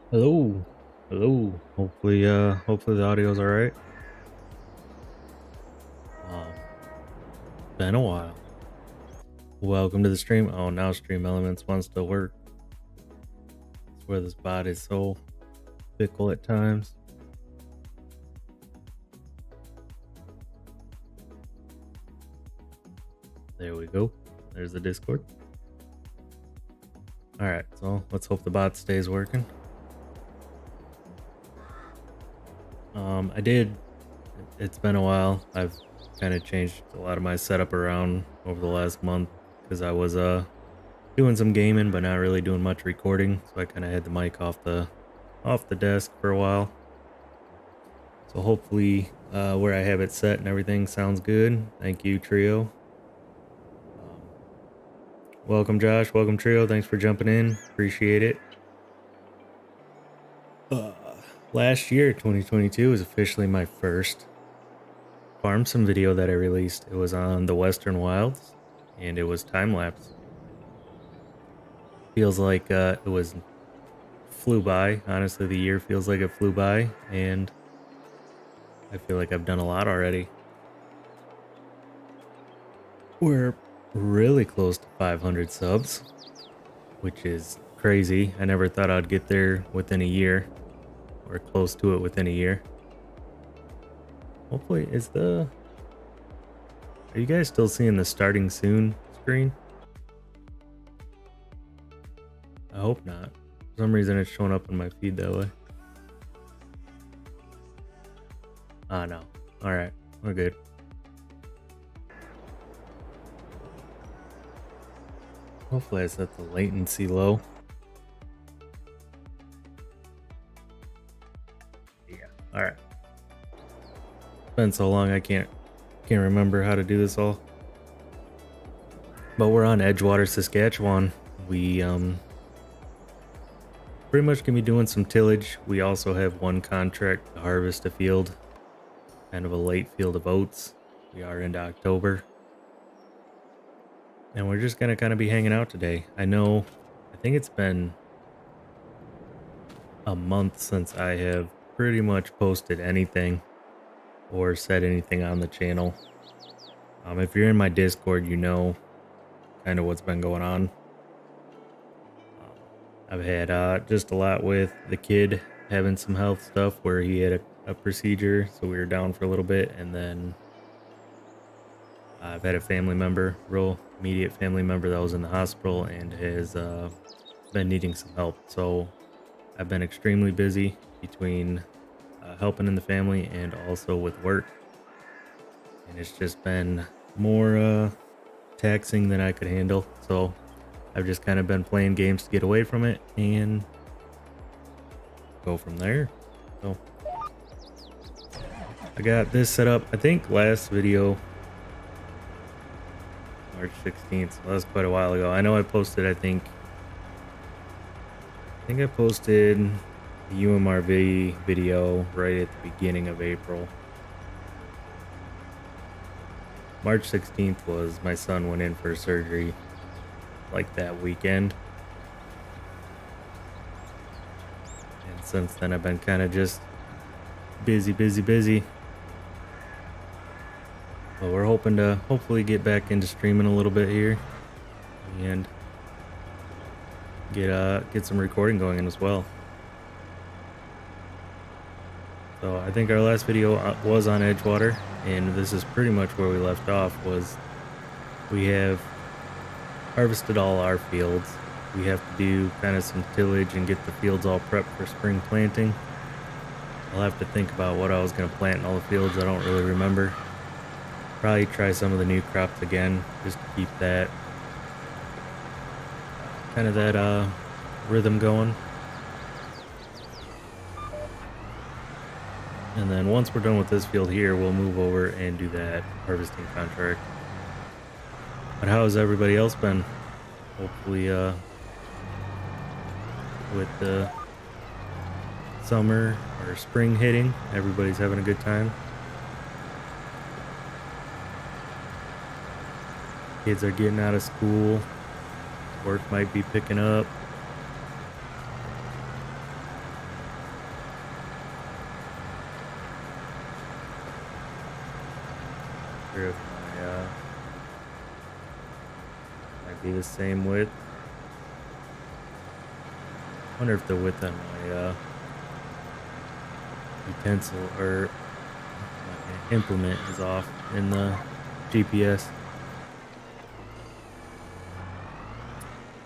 Hello, hello. Hopefully the audio's all right. Um, been a while. Welcome to the stream. Oh, now Stream Elements wants to work. I swear this bot is so fickle at times. There we go. There's the Discord. All right, so let's hope the bot stays working. I did. It's been a while. I've kind of changed a lot of my setup around over the last month because I was doing some gaming, but not really doing much recording. So I kind of had the mic off the desk for a while. So hopefully where I have it set and everything sounds good. Thank you, Trio. Welcome, Josh. Welcome, Trio. Thanks for jumping in. Appreciate it. Last year, 2022, was officially my first farm sim video that I released. It was on the Western Wilds, and it was time-lapse. Feels like it flew by. Honestly, the year feels like it flew by, and I feel like I've done a lot already. We're really close to 500 subs, which is crazy. I never thought I'd get there within a year, or close to it within a year. Hopefully, are you guys still seeing the starting soon screen? I hope not. For some reason it's showing up in my feed that way. Ah, no. Alright, we're good. Hopefully I set the latency low. Yeah, alright. It's been so long I can't remember how to do this all. But we're on Edgewater, Saskatchewan. We pretty much gonna be doing some tillage. We also have one contract to harvest a field, kind of a late field of oats. We are into October. And we're just gonna kind of be hanging out today. I think it's been a month since I have pretty much posted anything or said anything on the channel. If you're in my Discord, you know kind of what's been going on. I've had just a lot with the kid having some health stuff where he had a procedure, so we were down for a little bit, and then I've had a family member, real immediate family member, that was in the hospital and has been needing some help. So I've been extremely busy between helping in the family and also with work, and it's just been more taxing than I could handle. So I've just kind of been playing games to get away from it and go from there. So I got this set up. I think last video, March 16th, so that was quite a while ago. I know I posted, I think I posted the UMRV video right at the beginning of April. March 16th was my son went in for surgery like that weekend. And since then I've been kind of just busy. But we're hoping to hopefully get back into streaming a little bit here and get some recording going in as well. So I think our last video was on Edgewater, and this is pretty much where we left off. Was we have harvested all our fields. We have to do kind of some tillage and get the fields all prepped for spring planting. I'll have to think about what I was going to plant in all the fields. I don't really remember. Probably try some of the new crops again, just to keep that kind of that rhythm going. And then once we're done with this field here, we'll move over and do that harvesting contract. But how has everybody else been? Hopefully with the summer or spring hitting, everybody's having a good time. Kids are getting out of school. Work might be picking up. sure if might be the same width. Wonder if the width on my utensil or my implement is off in the GPS.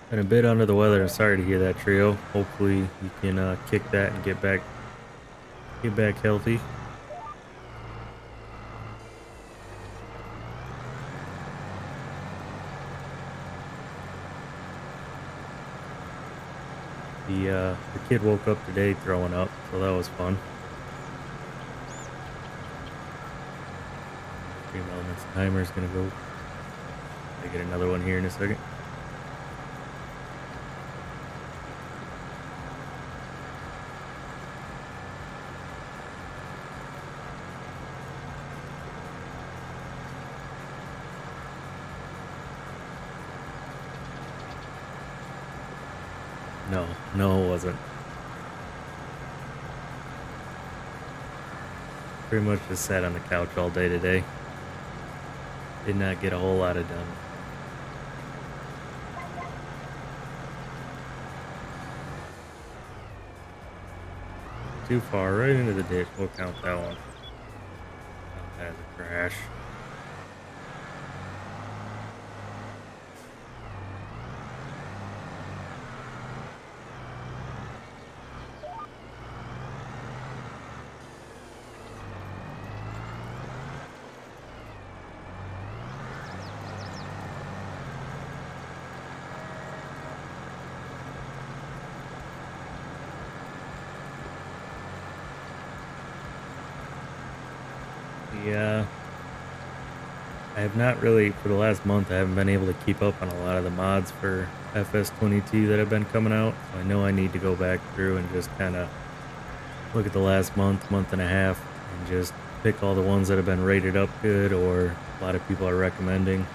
Been a bit under the weather. I'm sorry to hear that, Trio. Hopefully you can kick that and get back healthy. The kid woke up today throwing up, so that was fun. Stream Elements timer is gonna go. I get another one here in a second. No, it wasn't. Pretty much just sat on the couch all day today. Did not get a whole lot of done. Too far, right into the ditch. We'll count that one. Count that as a crash. Yeah, I have not really, for the last month, I haven't been able to keep up on a lot of the mods for FS22 that have been coming out. So I know I need to go back through and just kind of look at the last month and a half, and just pick all the ones that have been rated up good or a lot of people are recommending.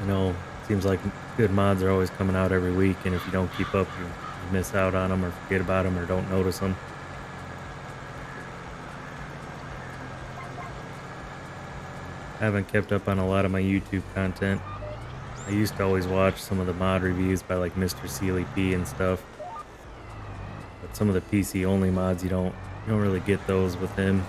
I know it seems like good mods are always coming out every week, and if you don't keep up, you miss out on them or forget about them or don't notice them. I haven't kept up on a lot of my YouTube content. I used to always watch some of the mod reviews by like Mr. Sealy P and stuff. But some of the PC only mods you don't really get those with him.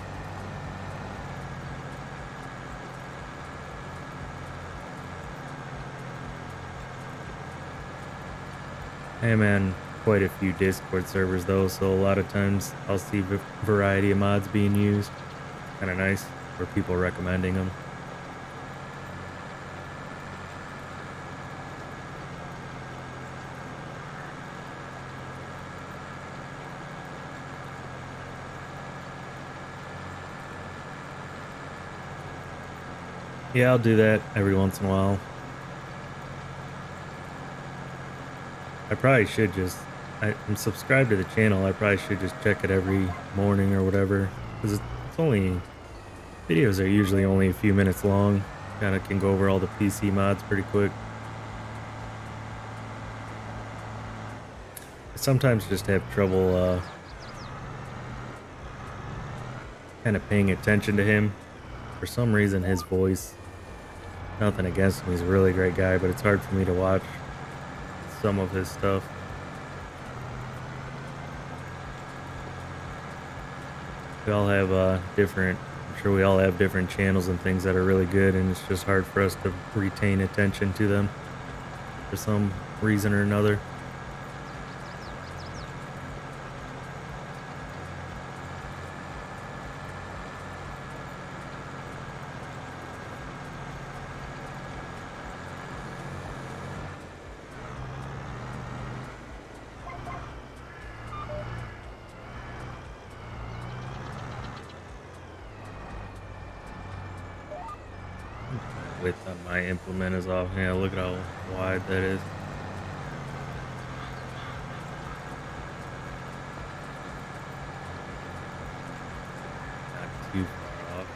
I am on quite a few Discord servers though, so a lot of times I'll see a variety of mods being used. Kinda nice for people recommending them. Yeah, I'll do that every once in a while. I probably should just, I'm subscribed to the channel. I probably should just check it every morning or whatever. Because it's only, videos are usually only a few minutes long. Kind of can go over all the PC mods pretty quick. I sometimes just have trouble kind of paying attention to him. For some reason, his voice, nothing against him, he's a really great guy, but it's hard for me to watch some of his stuff. We all have different, I'm sure we all have different channels and things that are really good, and it's just hard for us to retain attention to them for some reason or another. Width on my implement is off. Yeah, look at how wide that is. Not too far off.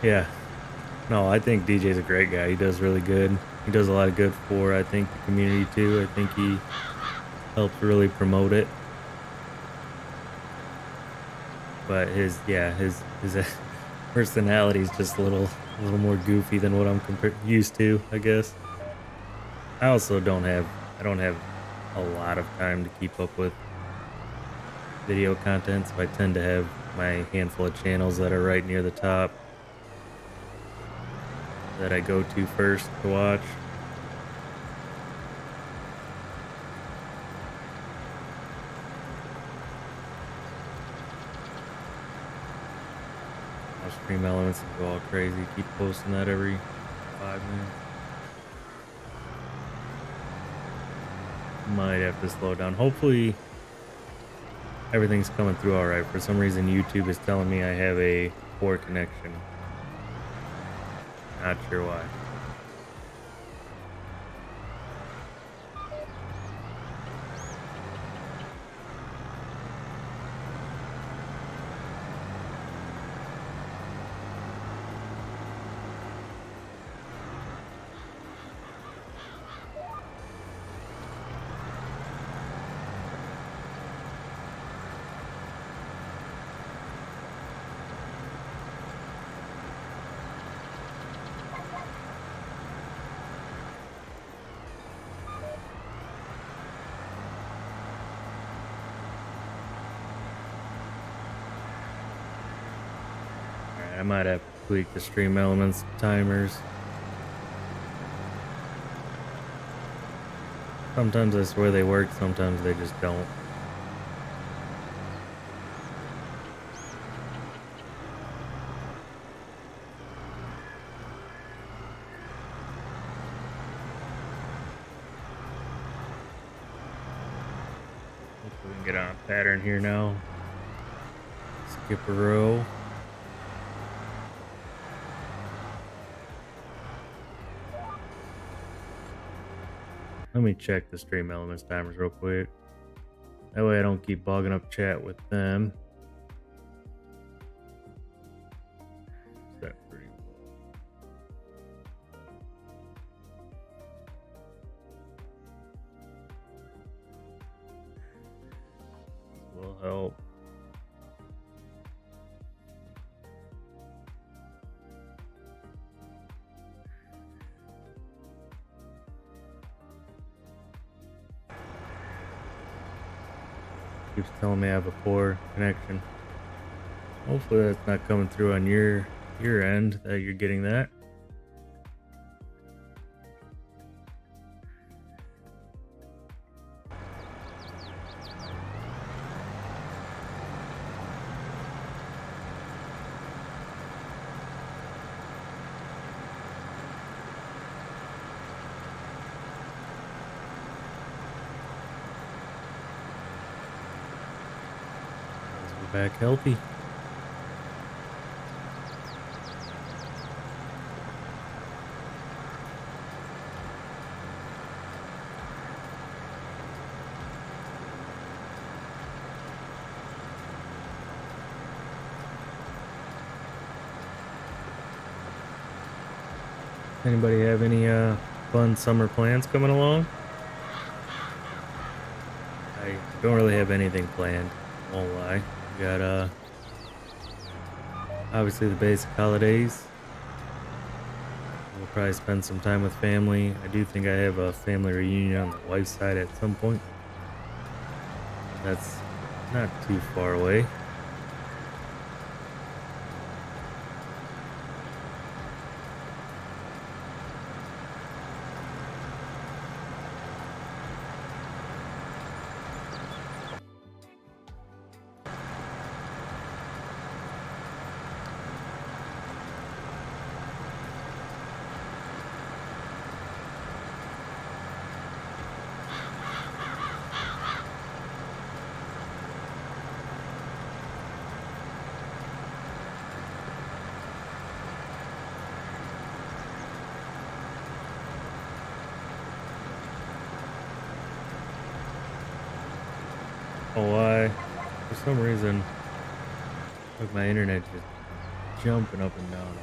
Yeah, No, I think DJ's a great guy. He does really good. He does a lot of good for, I think, the community too. I think he helps really promote it. But his personality is just a little more goofy than what I'm used to, I guess. I also I don't have a lot of time to keep up with video content, so I tend to have my handful of channels that are right near the top that I go to first to watch. I'll stream elements and go all crazy. Keep posting that every 5 minutes. Might have to slow down. Hopefully everything's coming through all right. For some reason, YouTube is telling me I have a poor connection. Not sure why. Alright, I might have to tweak the stream elements timers. Sometimes I swear they work, sometimes they just don't. Hopefully we can get on a pattern here now. Skip a row. Let me check the stream elements timers real quick. That way I don't keep bogging up chat with them. Set pretty well. Will help. Keeps telling me I have a poor connection. Hopefully that's not coming through on your end, that you're getting that. Back healthy. Anybody have any fun summer plans coming along? I don't really have anything planned, won't lie. We got obviously the basic holidays. We'll probably spend some time with family. I do think I have a family reunion on the wife's side at some point. That's not too far away. Oh, why? For some reason, like my internet just jumping up and down.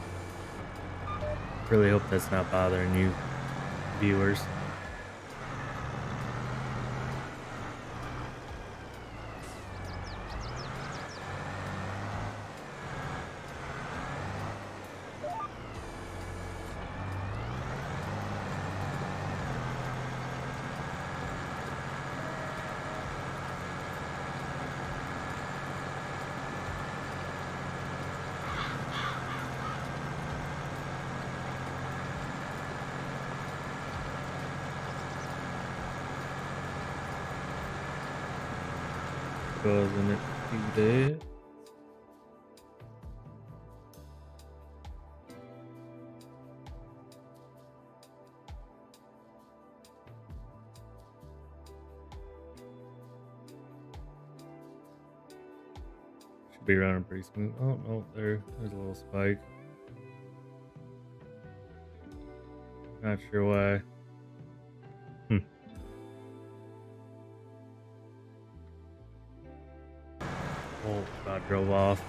Really hope that's not bothering you, viewers. Causing it to do that. Should be running pretty smooth. Oh no, there's a little spike. Not sure why. Oh, about drove off.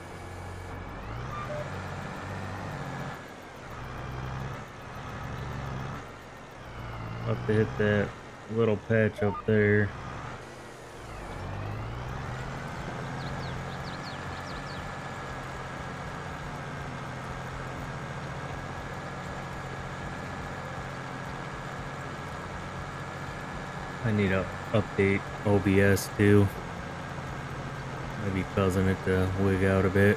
Have to hit that little patch up there. I need to update OBS too. Maybe causing it to wig out a bit.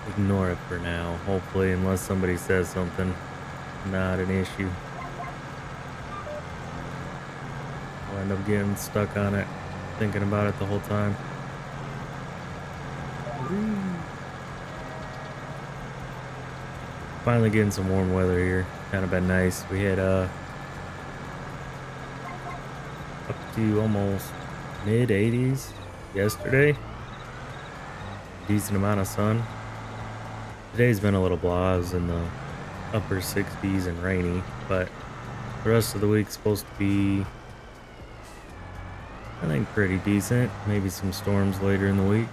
Ignore it for now, hopefully, unless somebody says something. Not an issue. I'll end up getting stuck on it, thinking about it the whole time. Finally getting some warm weather here. Kind of been nice. We had up to almost mid 80s yesterday. Decent amount of sun. Today's been a little blah. I was in the upper 60s and rainy, but the rest of the week's supposed to be, I think, pretty decent. Maybe some storms later in the week.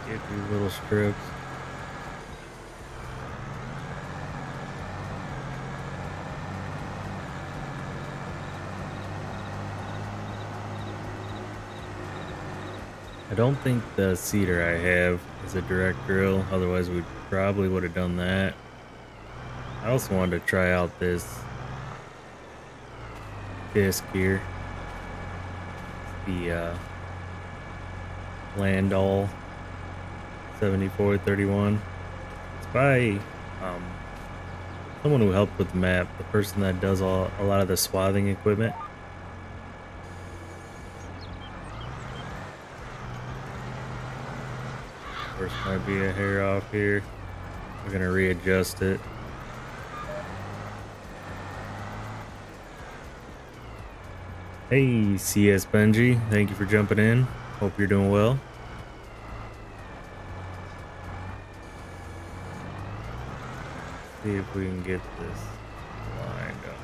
Get these little strips. I don't think the cedar I have is a direct drill, otherwise we probably would have done that. I also wanted to try out this disc here. The Landall 7431. It's by someone who helped with the map, the person that does a lot of the swathing equipment. First might be a hair off here. We're gonna readjust it. Hey CS Benji, thank you for jumping in. Hope you're doing well. See if we can get this lined up.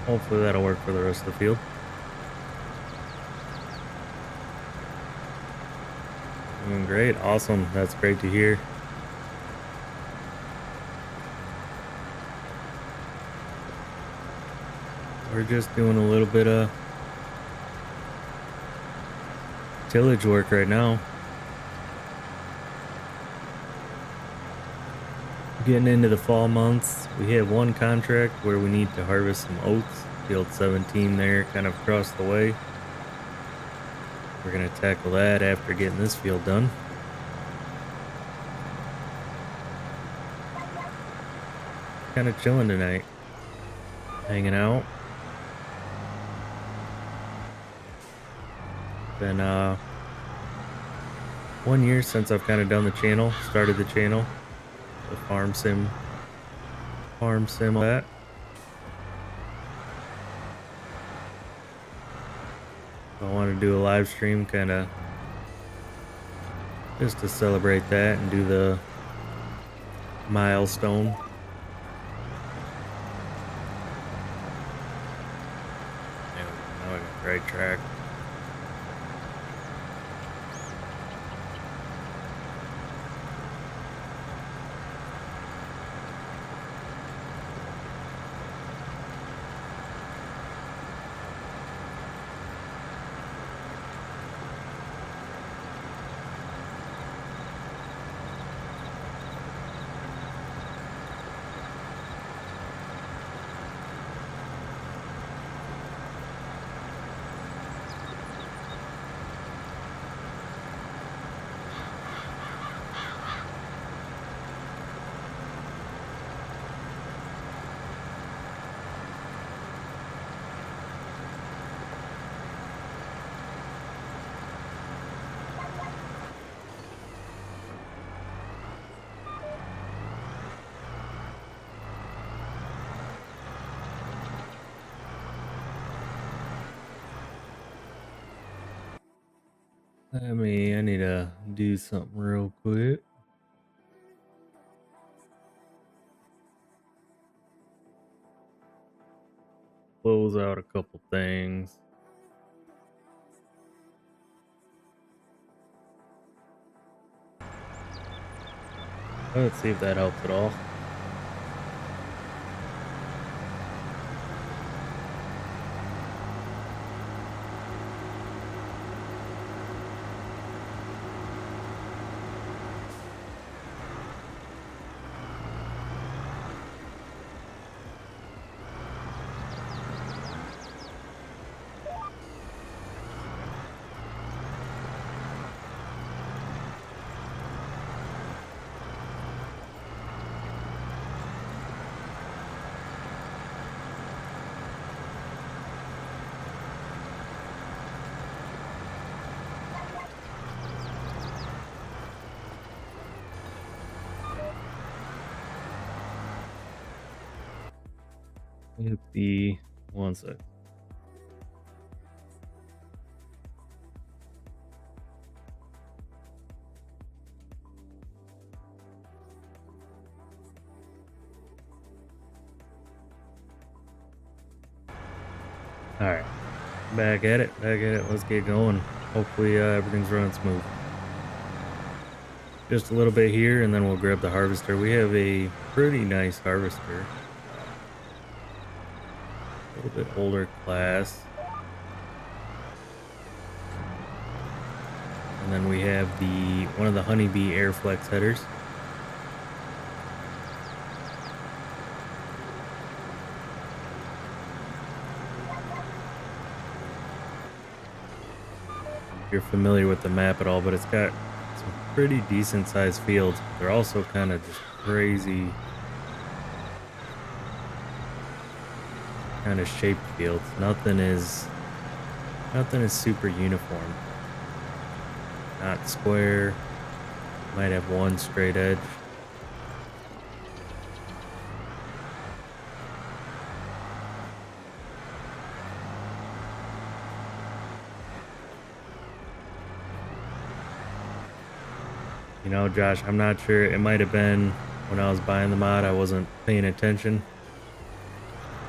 Hopefully that'll work for the rest of the field. Doing great. Awesome. That's great to hear. we're just doing a little bit of tillage work right now. Getting into the fall months, we have one contract where we need to harvest some oats. Field 17 there, kind of across the way. We're gonna tackle that after getting this field done. Kind of chilling tonight, hanging out. Been 1 year since I've kind of done the channel, started the channel, the farm sim, all that. I want to do a live stream, kind of just to celebrate that and do the milestone. Now I got the right track. I need to do something real quick. Close out a couple things. Let's see if that helps at all. Let's see. One sec. All right, back at it. Let's get going. Hopefully everything's running smooth. Just a little bit here, and then we'll grab the harvester. We have a pretty nice harvester. A little bit older class. And then we have one of the honeybee air flex headers. If you're familiar with the map at all, but it's got some pretty decent sized fields. They're also kind of just crazy kind of shaped fields. Nothing is super uniform. Not square. Might have one straight edge. You know, Josh, I'm not sure. It might have been when I was buying the mod, I wasn't paying attention.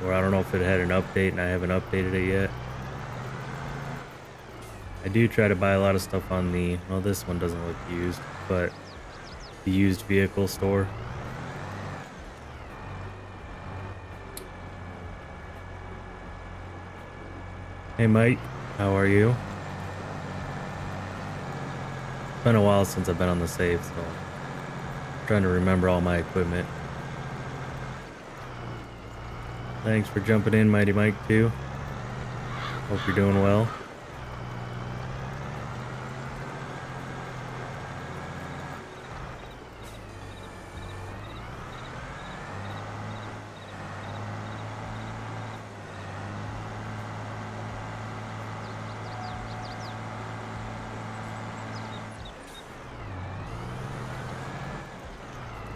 Or I don't know if it had an update and I haven't updated it yet. I do try to buy a lot of stuff on well, this one doesn't look used, but the used vehicle store. Hey Mike, how are you? It's been a while since I've been on the save, so I'm trying to remember all my equipment. Thanks for jumping in, Mighty Mike, too. Hope you're doing well.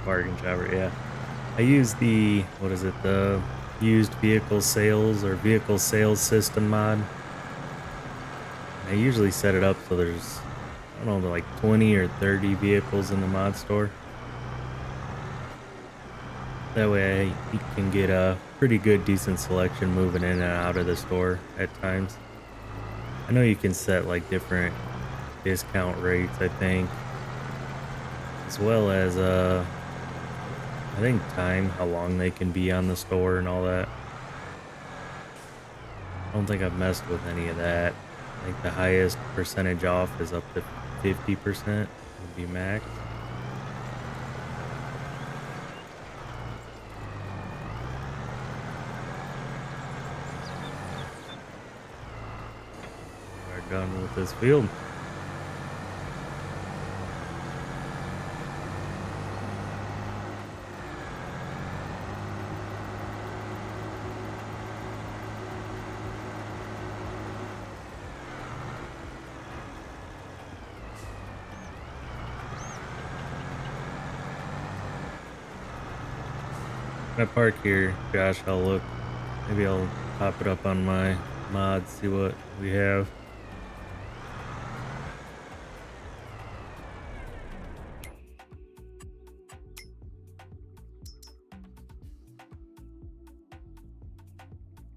Bargain jobber, yeah. I use the, what is it, the used vehicle sales or vehicle sales system mod. I usually set it up so there's, I don't know, like 20 or 30 vehicles in the mod store. That way you can get a pretty good, decent selection moving in and out of the store at times. I know you can set like different discount rates, I think, as well as I think time, how long they can be on the store and all that. I don't think I've messed with any of that. I think the highest percentage off is up to 50% would be max. We're done with this field. When I park here, Josh, I'll look. Maybe I'll pop it up on my mods, see what we have.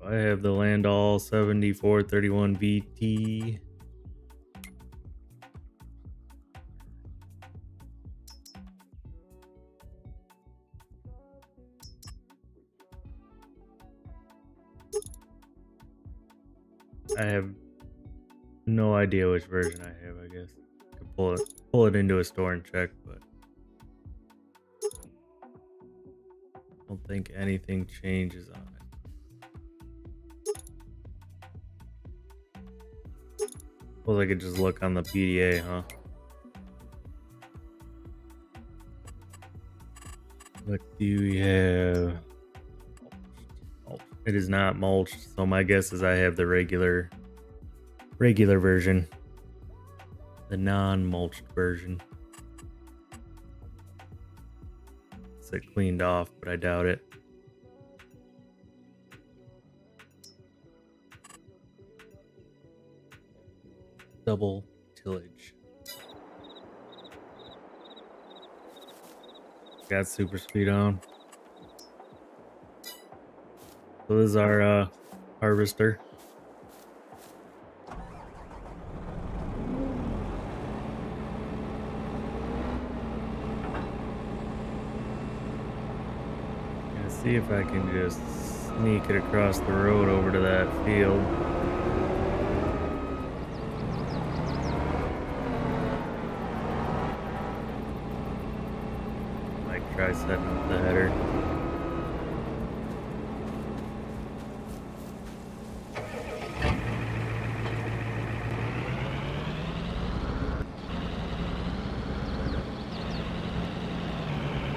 I have the Landall 7431 VT. I have no idea which version I have, I guess. I could pull it into a store and check, but I don't think anything changes on it. Suppose I could just look on the PDA, huh? What do we have? It is not mulched, so my guess is I have the regular version. The non-mulched version. It's it cleaned off, but I doubt it. Double tillage. Got super speed on. So this is our harvester. Gonna see if I can just sneak it across the road over to that field. Might try setting up the header.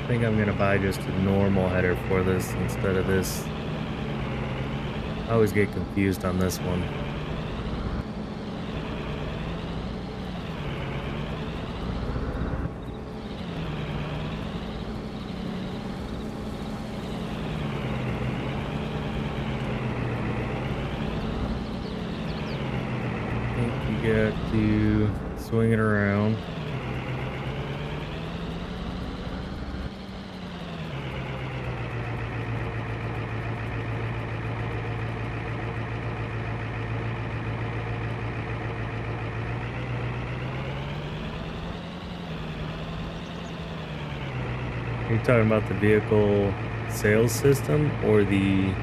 I think I'm gonna buy just a normal header for this instead of this. I always get confused on this one. I think you got to swing it around. Are you talking about the vehicle sales system or the...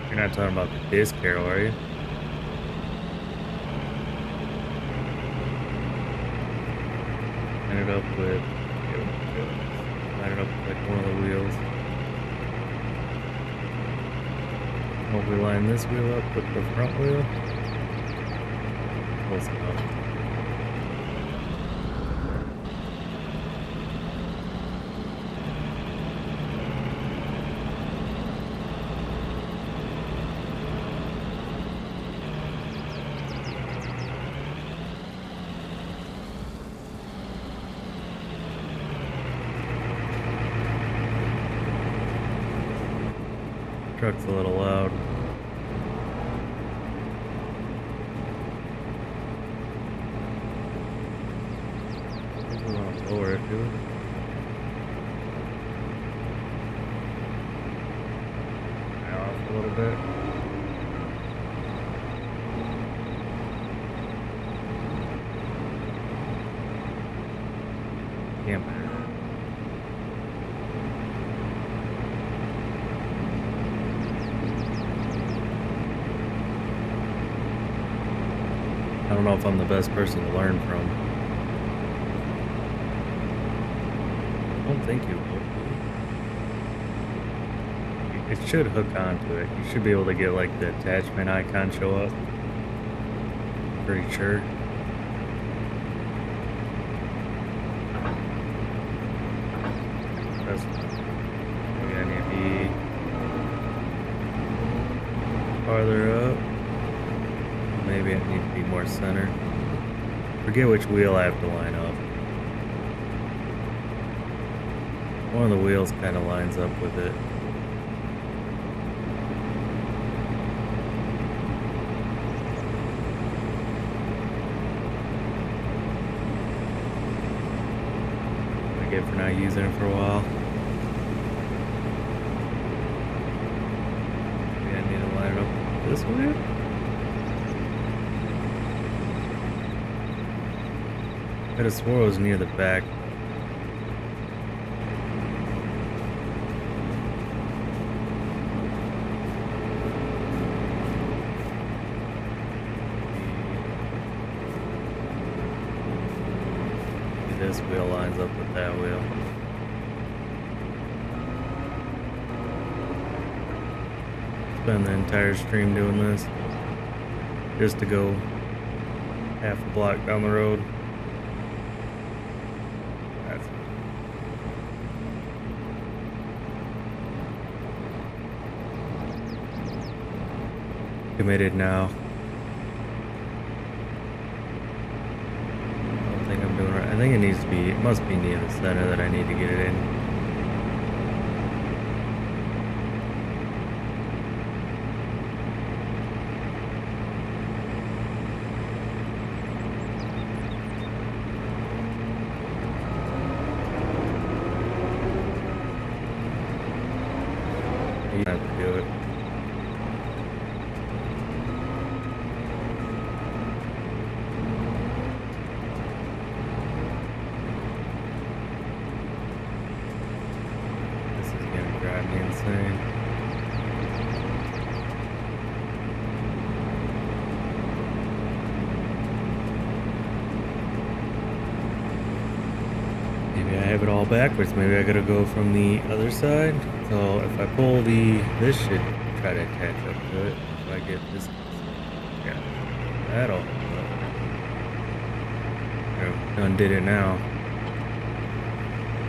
You're You're not talking about the disc harrow, are you? Line it up with, line it up with like one of the wheels. Hope we line this wheel up with the front wheel. Close enough. Truck's a little loud. I think we want to lower it, do we? Off a little bit. Camper. I don't know if I'm the best person to learn from. I don't think you will. It should hook onto it. You should be able to get like the attachment icon show up. Pretty sure. Maybe I need to be farther up. Maybe I need to be more center. Forget which wheel I have to line up. One of the wheels kind of lines up with it. I get for not using it for a while. Maybe I need to line it up with this wheel. I could have swore it was near the back. This wheel lines up with that wheel. Spend the entire stream doing this just to go half a block down the road. Committed now. I don't think I'm doing right. I think it needs to be, it must be near the center that I need to get it in. You have to do it. Insane. Maybe I have it all backwards. Maybe I gotta go from the other side. So if I pull this should try to attach up to it. If I get this, yeah, that'll. There, undid it now.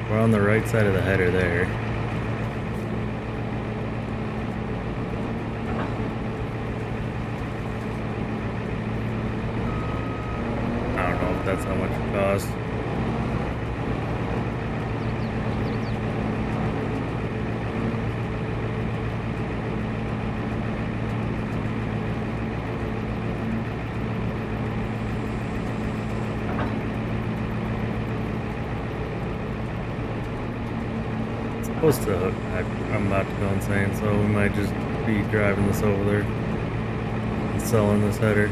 We're on the right side of the header there. That's how much it costs. It's supposed to hook. I'm about to go insane, so we might just be driving this over there and selling this header.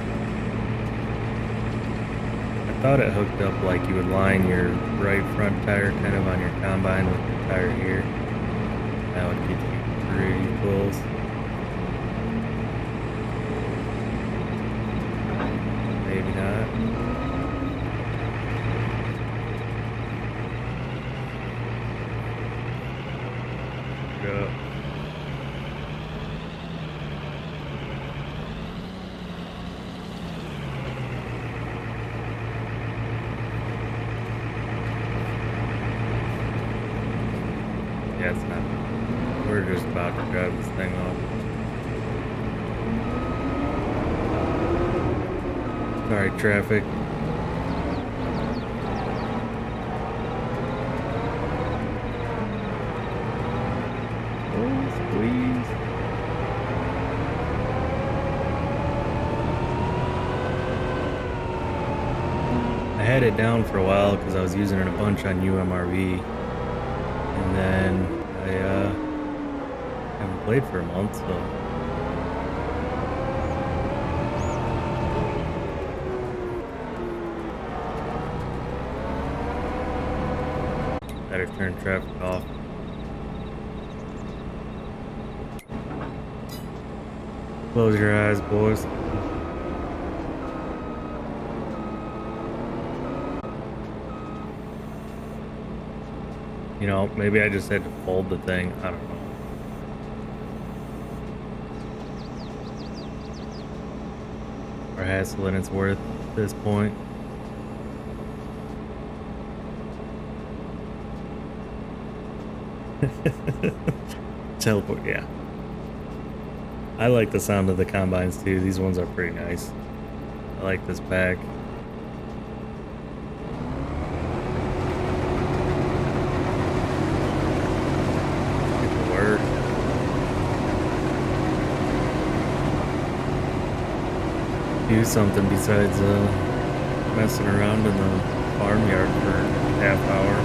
I thought it hooked up like you would line your right front tire kind of on your combine with the tire here. That would get you pretty close. not. Go. Yeah, it's not. We're just about to drive this thing off. Sorry, traffic. Oh, squeeze. I had it down for a while because I was using it a bunch on UMRV. And then I haven't played for a month, so better turn traffic off. Close your eyes, boys. You know, maybe I just had to fold the thing. I don't know. Or hassle and it's worth at this point. Teleport, yeah. I like the sound of the combines too. These ones are pretty nice. I like this pack. Do something besides messing around in the farmyard for a half hour.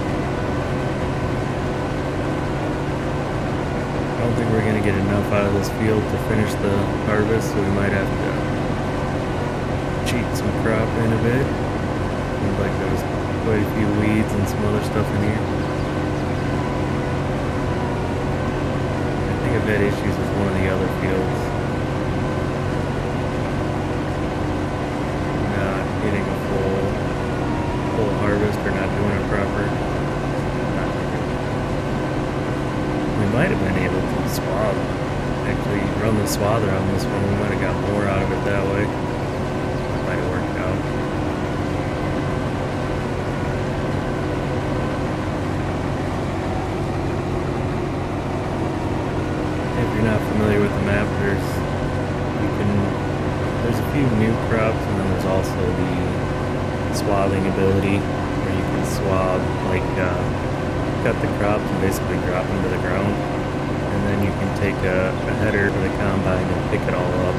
I don't think we're gonna get enough out of this field to finish the harvest, so we might have to cheat some crop in a bit. Seems like there was quite a few weeds and some other stuff in here. I think I've had issues with one of the other fields. Getting a full harvest or not doing it proper. We might have been able to swathe. Actually run the swather on this one. We might have got more out of it that way. Might have worked out. If you're not familiar with the map, there's a few new crops, and then there's also the swathing ability where you can swathe, like cut the crops and basically drop them to the ground, and then you can take a header to the combine and pick it all up.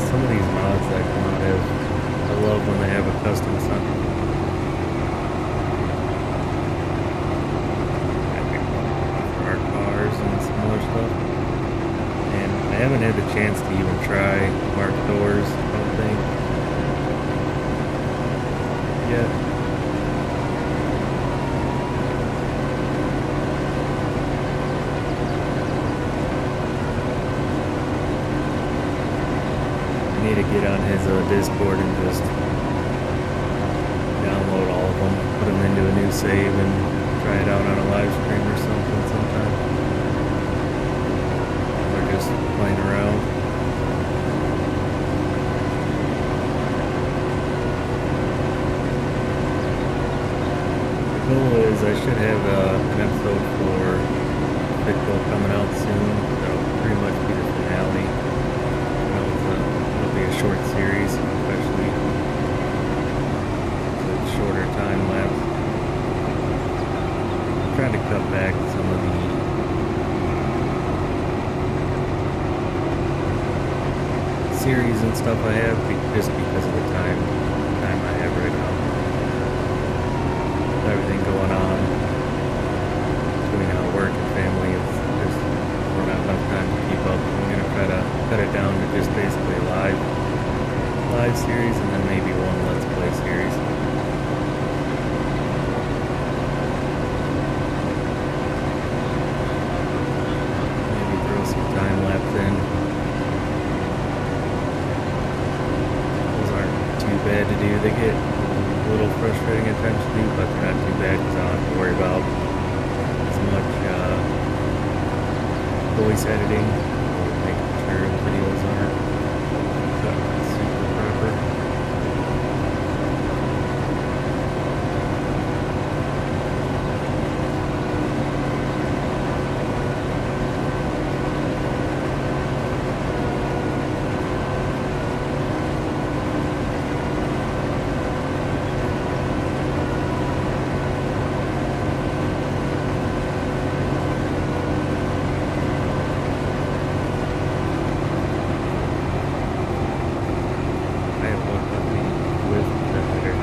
Some of these mods that come out I love when they have a custom sound. For our cars and some other stuff. And I haven't had the chance to even try marked doors, I don't think. Yet. Need to get on his Discord and just download all of them, put them into a new save, and try it out on a live stream or something sometime. Or just playing around. The goal is I should have an episode for Bitcoin coming out soon. That'll pretty much be the finale. A short series, especially with shorter time lapse. I'm trying to cut back some of the series and stuff I have just because of the time I have right now. With everything going on between work and family, it's just not enough time to keep up. I'm gonna try to cut it down to just basically live. live series and then maybe one let's play series. Maybe throw some time lapse in. Those aren't too bad to do. They get a little frustrating at times to do, but they're not too bad because I don't have to worry about as much voice editing or making sure the videos aren't cut super proper. I have one puppy with the header.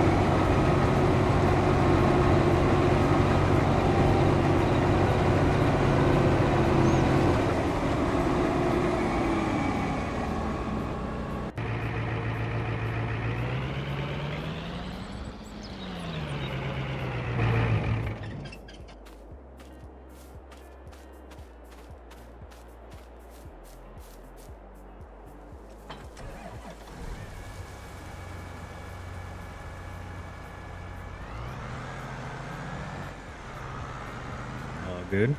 All good.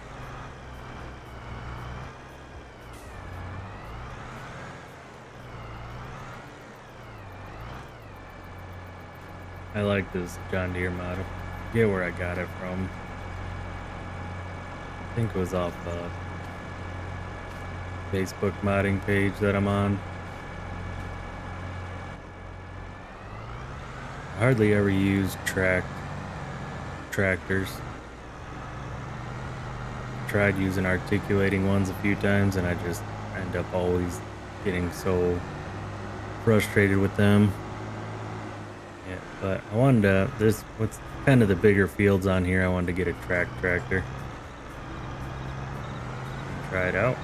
I like this John Deere model. I forget where I got it from. I think it was off the Facebook modding page that I'm on. I hardly ever use tractors. Tried using articulating ones a few times and I just end up always getting so frustrated with them. Yeah, but I wanted to, there's what's kind of the bigger fields on here. I wanted to get a tractor. Try it out.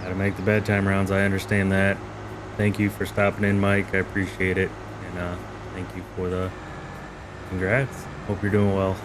How to make the bedtime rounds, I understand that. Thank you for stopping in, Mike. I appreciate it. And thank you for the congrats. Hope you're doing well.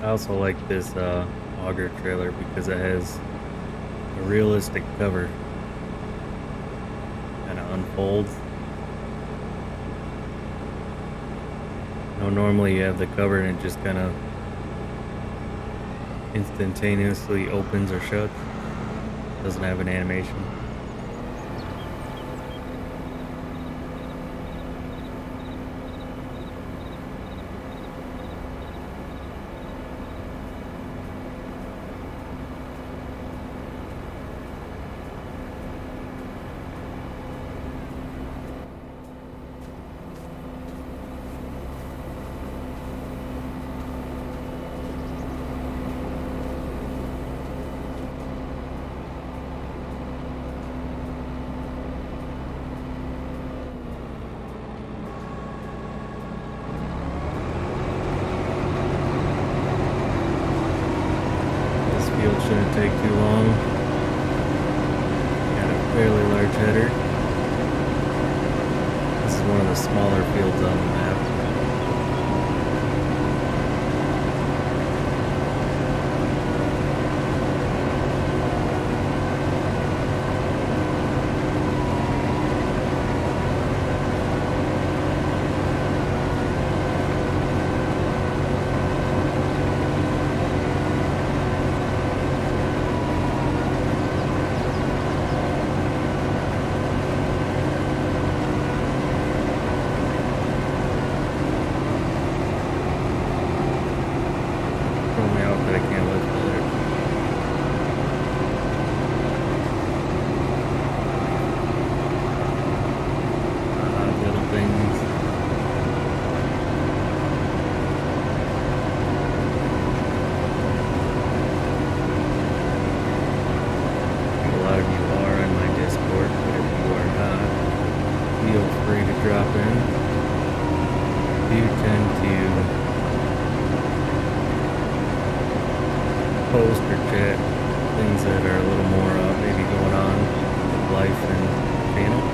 I also like this auger trailer because it has a realistic cover. Kind of unfolds. Normally you have the cover and it just kind of instantaneously opens or shuts. Doesn't have an animation. Shouldn't take too long. Got a fairly large header. This is one of the smaller fields on the map. throw me out that I can't lift there. Little things. A lot of you are in my Discord, but if you are not, feel free to drop in. I do tend to post or chat things that are a little more maybe going on with life and channel.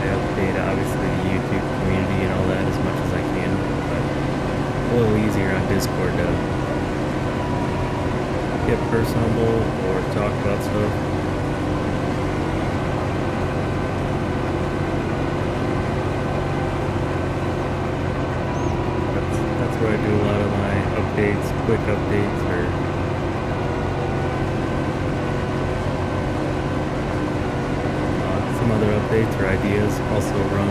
I update obviously the YouTube community and all that as much as I can, but a little easier on Discord to get personable or talk about stuff. That's where I do a lot of my updates, quick updates, or some other updates or ideas. Also run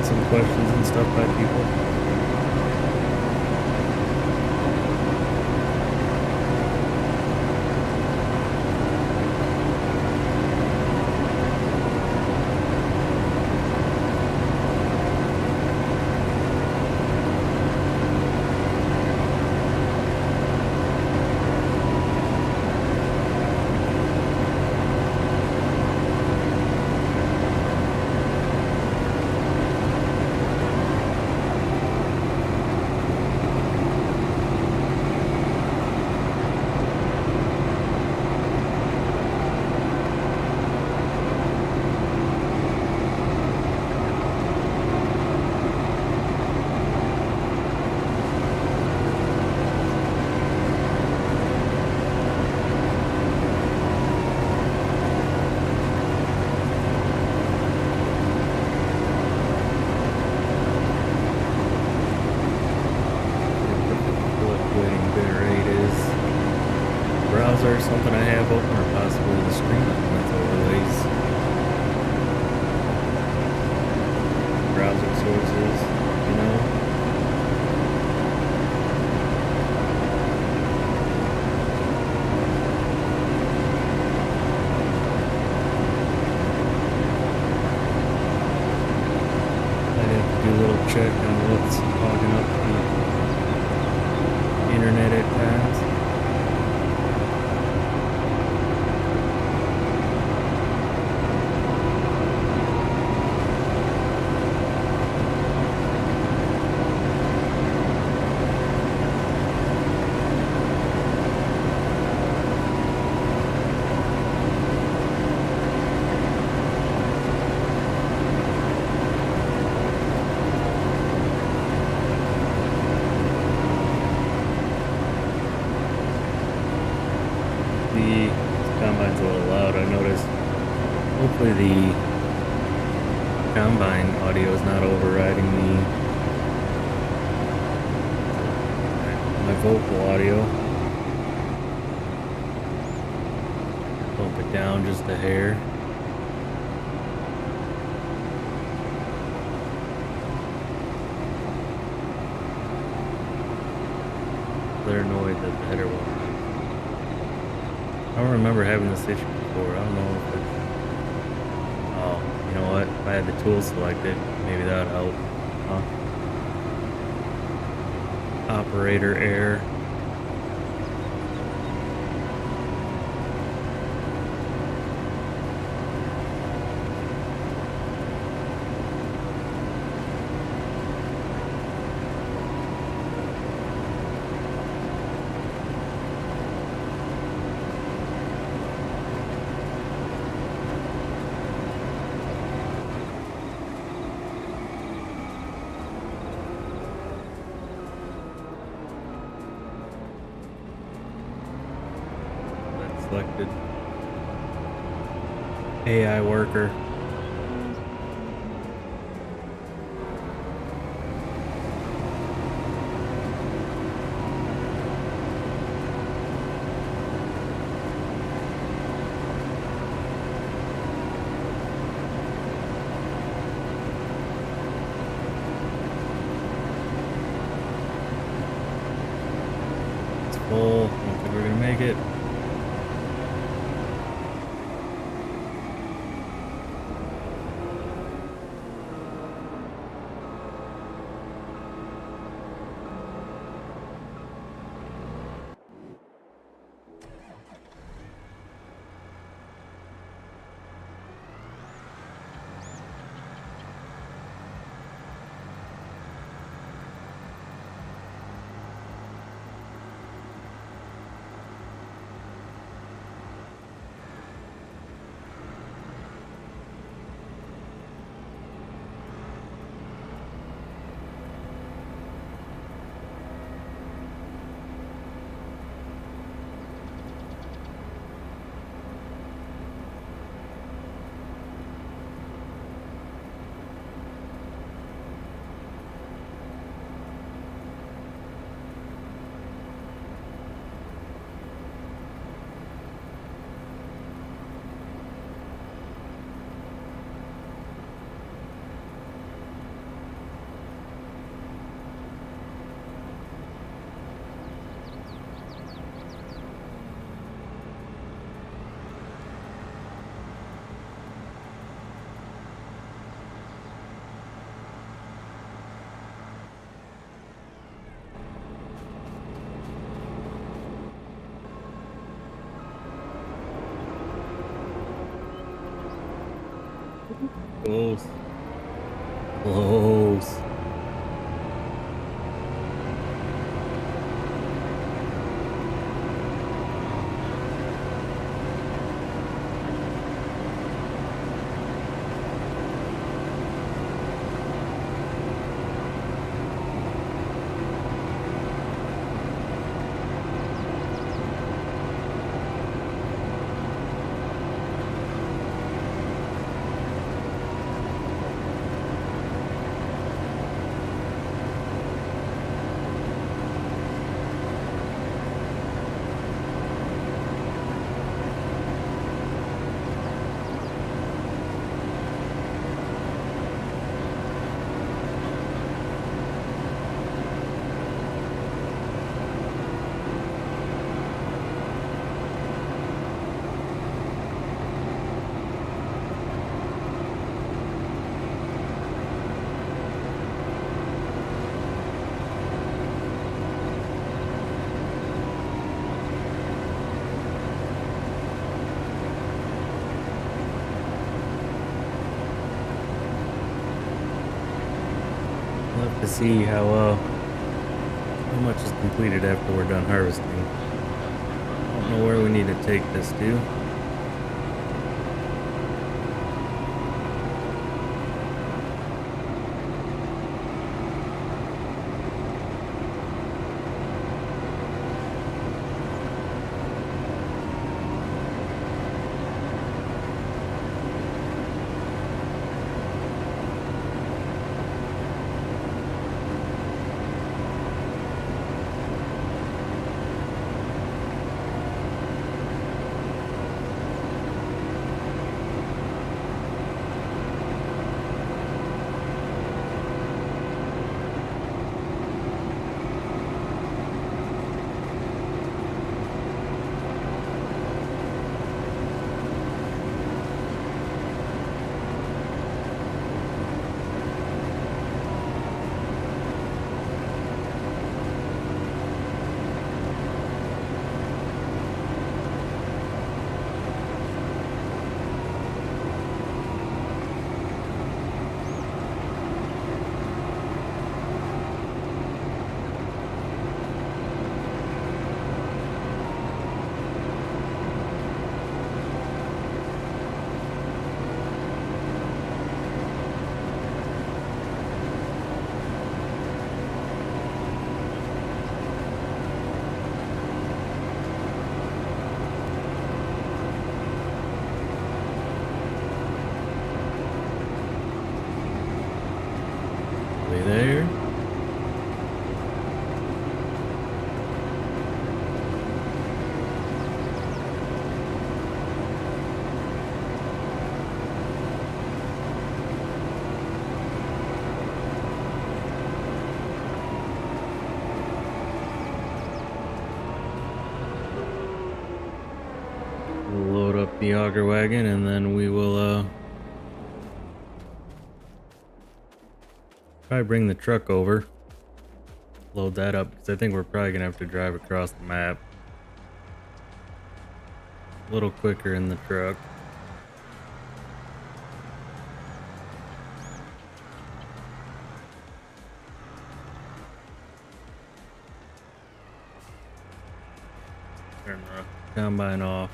some questions and stuff by people. Browser, something I have open, or possibly the screen that's overlays. Browser sources, you know. I'd have to do a little check on what's hogging up the internet at times. The combine's a little loud, I noticed. Hopefully the combine audio is not overriding my vocal audio. Bump it down just a hair. They're annoyed that the header won't. I don't remember having this issue before. I don't know if it's... Oh, you know what? If I had the tool selected, maybe that would help. Huh? Operator error. Selected AI worker. full. I don't think we're gonna make it. Close. Close. We'll have to see how much is completed after we're done harvesting. I don't know where we need to take this to. There. the auger wagon, and then we will probably bring the truck over, load that up, because I think we're probably gonna have to drive across the map. A little quicker in the truck. Turn the combine off.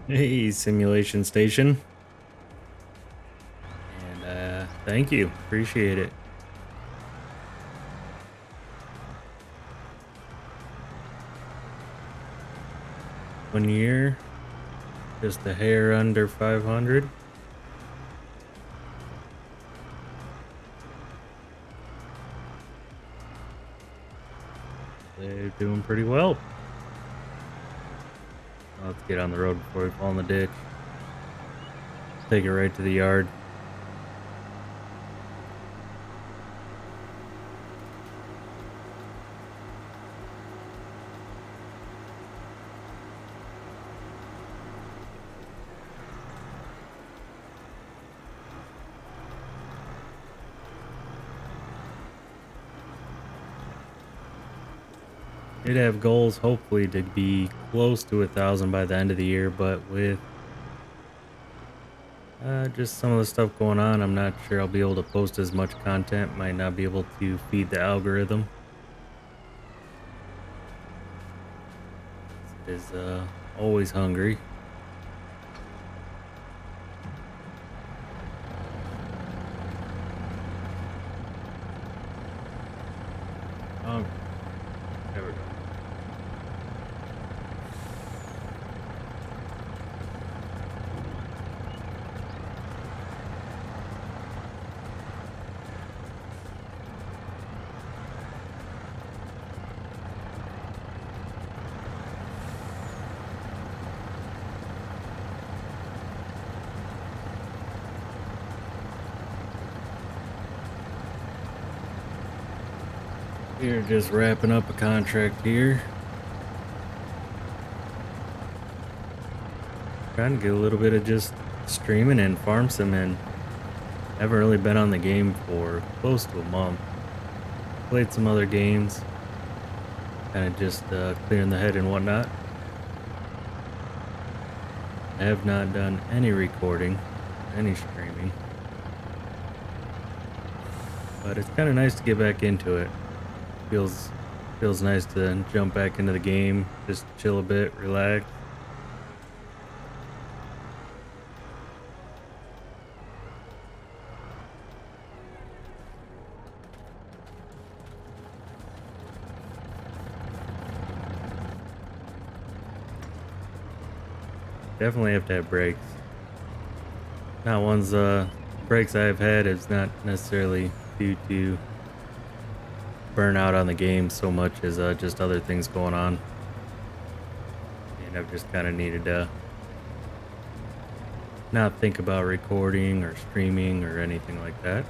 Hey, simulation station. And thank you. Appreciate it. One year, just a hair under 500. They're doing pretty well. Let's get on the road before we fall in the ditch. Take it right to the yard. Did have goals hopefully to be close to 1,000 by the end of the year, but with just some of the stuff going on, I'm not sure I'll be able to post as much content. Might not be able to feed the algorithm. Is always hungry. Oh, there we go. We're just wrapping up a contract here. Trying to get a little bit of just streaming and farm sim in. Haven't really been on the game for close to a month. Played some other games. Kind of just clearing the head and whatnot. I have not done any recording, any streaming. But it's kind of nice to get back into it. Feels nice to jump back into the game, just chill a bit, relax. Definitely have to have breaks. Not ones breaks I've had is not necessarily due to burnout on the game so much as just other things going on, and I've just kind of needed to not think about recording or streaming or anything like that.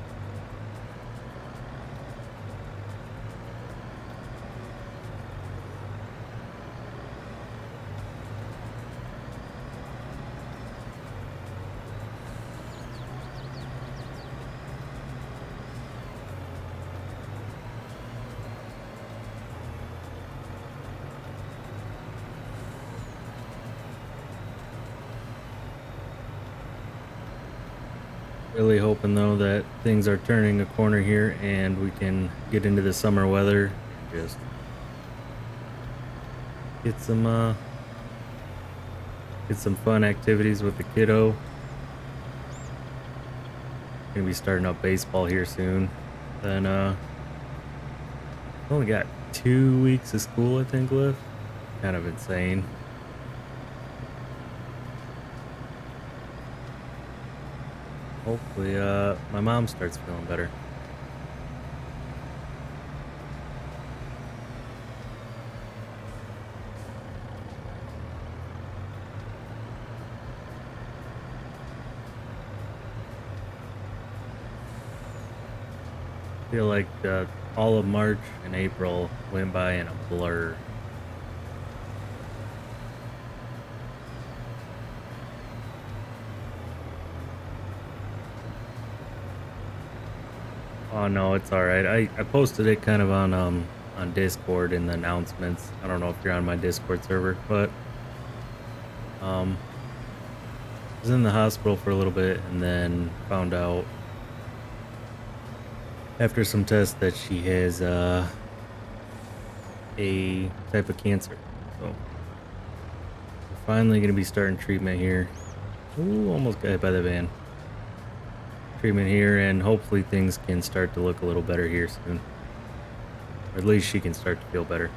Really hoping though that things are turning a corner here and we can get into the summer weather and just get some fun activities with the kiddo. Gonna be starting up baseball here soon. Then only got 2 weeks of school I think left. Kind of insane. hopefully my mom starts feeling better. Feel like all of March and April went by in a blur. Oh no, it's all right. I posted it kind of on Discord in the announcements. I don't know if you're on my Discord server, but I was in the hospital for a little bit and then found out after some tests that she has a type of cancer. So we're finally gonna be starting treatment here. Ooh, almost got hit by the van. Treatment here, and hopefully things can start to look a little better here soon. Or at least she can start to feel better.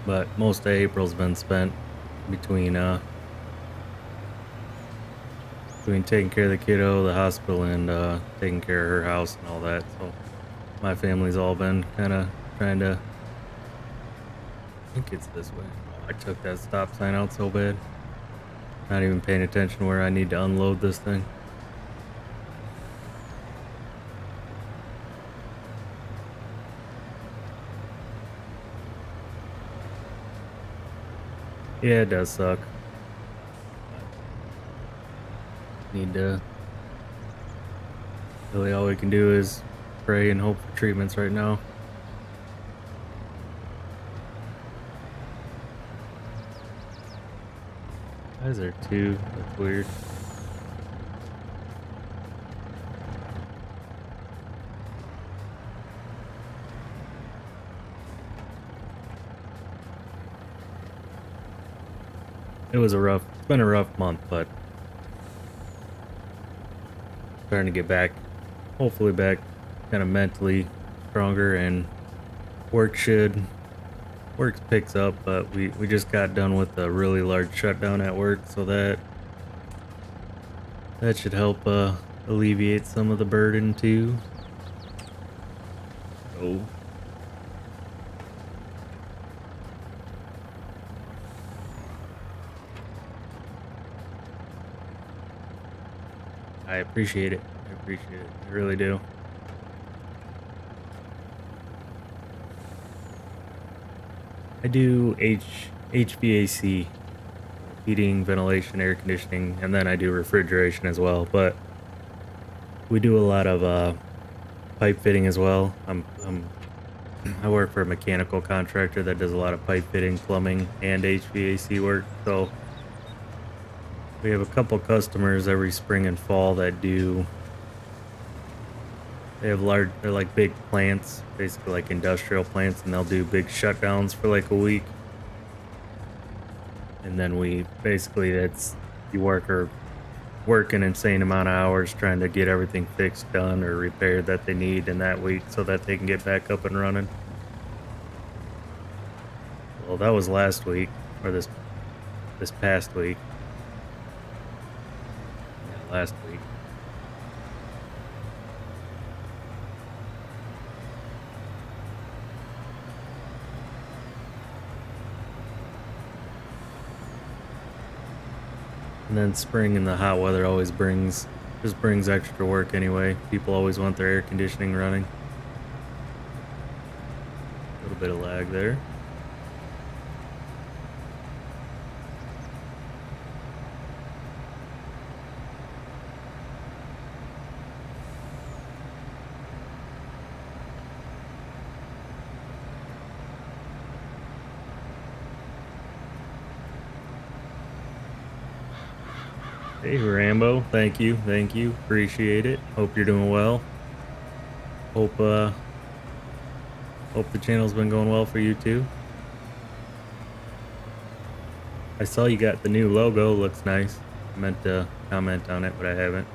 But most of April's been spent between taking care of the kiddo, the hospital, and taking care of her house and all that. So my family's all been kind of trying to. I think it's this way. Oh, I took that stop sign out so bad. Not even paying attention where I need to unload this thing. Yeah, it does suck. Need to. Really, all we can do is pray and hope for treatments right now. Why is there two? That's weird. It's been a rough month, but starting to get back, hopefully back kind of mentally stronger, and work should, work picks up, but we just got done with a really large shutdown at work, so that should help alleviate some of the burden too. Oh. I appreciate it. I appreciate it. I really do. I do HVAC, heating, ventilation, air conditioning, and then I do refrigeration as well. But we do a lot of pipe fitting as well. I work for a mechanical contractor that does a lot of pipe fitting, plumbing, and HVAC work. So we have a couple customers every spring and fall that do. They have they're like big plants, basically like industrial plants, and they'll do big shutdowns for like a week. And then you work an insane amount of hours trying to get everything fixed, done, or repaired that they need in that week so that they can get back up and running. Well, that was last week, or this past week. Yeah, last week. And then spring and the hot weather always brings extra work anyway. People always want their air conditioning running. A little bit of lag there. Hey Rambo, thank you, appreciate it. Hope you're doing well. Hope the channel's been going well for you too. I saw you got the new logo, looks nice. I meant to comment on it, but I haven't.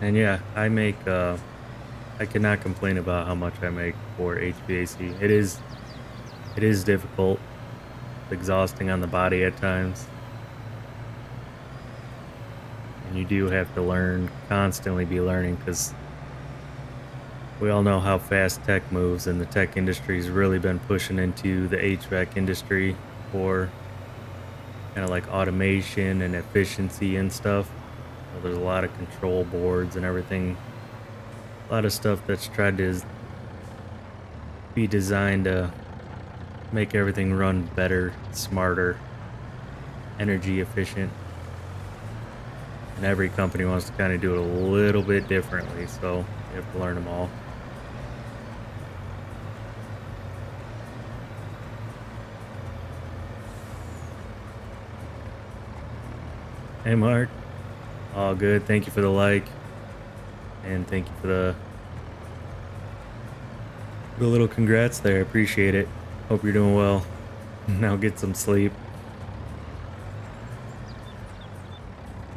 And yeah, I cannot complain about how much I make for HVAC. It is difficult, exhausting on the body at times, and you do have to learn, constantly be learning, because we all know how fast tech moves, and the tech industry's really been pushing into the HVAC industry for kind of like automation and efficiency and stuff. So there's a lot of control boards and everything, a lot of stuff that's tried to be designed to make everything run better, smarter, energy efficient. And every company wants to kind of do it a little bit differently, so you have to learn them all. Hey, Mark. All good. Thank you for the like, and thank you for the little congrats there. I appreciate it. Hope you're doing well. Now get some sleep.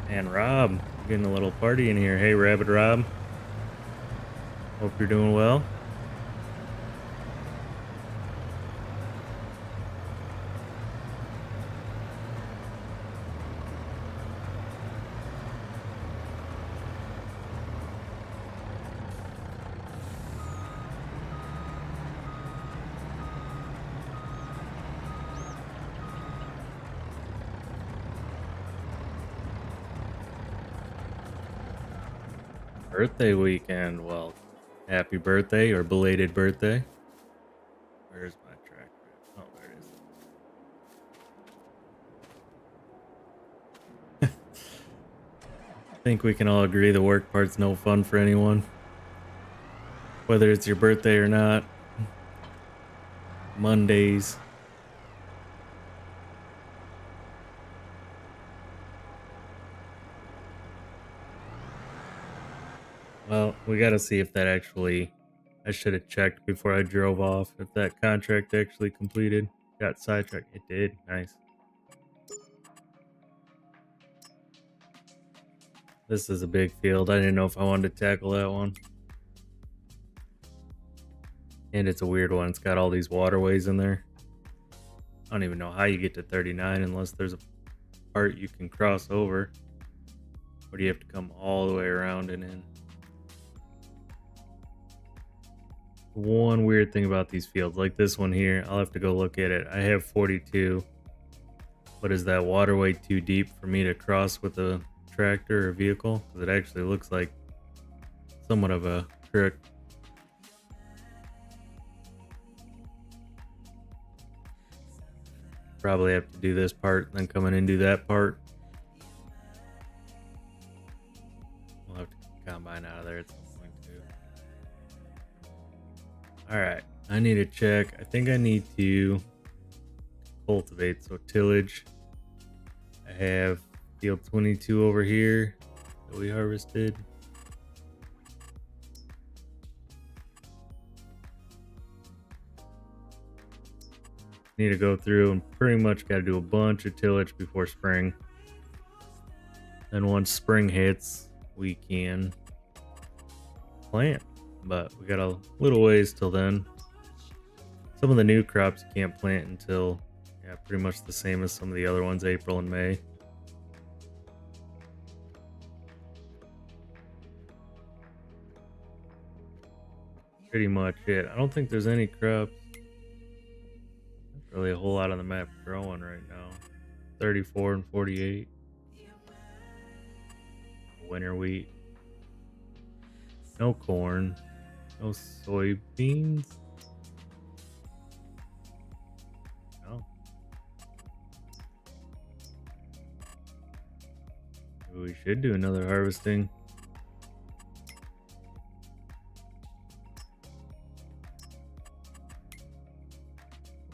And Rob, getting a little party in here. Hey, Rabbit Rob. Hope you're doing well. Birthday weekend. Well, happy birthday or belated birthday. Where's my tractor? Oh, there it is. I think we can all agree the work part's no fun for anyone, whether it's your birthday or not. Mondays. Well, we got to see if that actually. I should have checked before I drove off if that contract actually completed. Got sidetracked. It did. Nice. This is a big field. I didn't know if I wanted to tackle that one. And it's a weird one. It's got all these waterways in there. I don't even know how you get to 39 unless there's a part you can cross over. Or do you have to come all the way around and in? One weird thing about these fields, like this one here, I'll have to go look at it. I have 42, but is that waterway too deep for me to cross with a tractor or vehicle? Because it actually looks like somewhat of a trick. Probably have to do this part, then come in and do that part. We'll have to combine out of there at some point too. Alright, I need to check. I think I need to cultivate. So tillage. I have field 22 over here that we harvested. Need to go through and pretty much got to do a bunch of tillage before spring. Then once spring hits, we can plant. But we got a little ways till then. Some of the new crops you can't plant until, yeah, pretty much the same as some of the other ones, April and May. Pretty much it. I don't think there's any crops. Really a whole lot on the map growing right now. 34 and 48. Winter wheat. No corn. No soybeans. No. We should do another harvesting.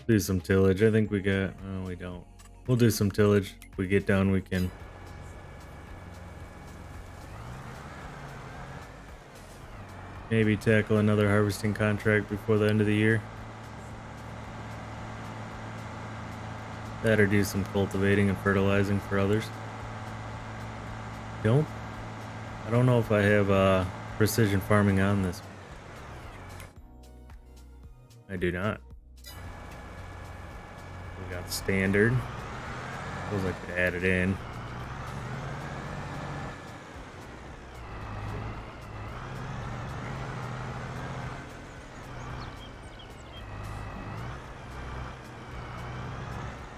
Do some tillage. I think we got. Oh, we don't. We'll do some tillage. If we get down, we can. Maybe tackle another harvesting contract before the end of the year. That or do some cultivating and fertilizing for others. Don't I don't know if I have precision farming on this one. I do not. We got standard. Suppose I could add it in.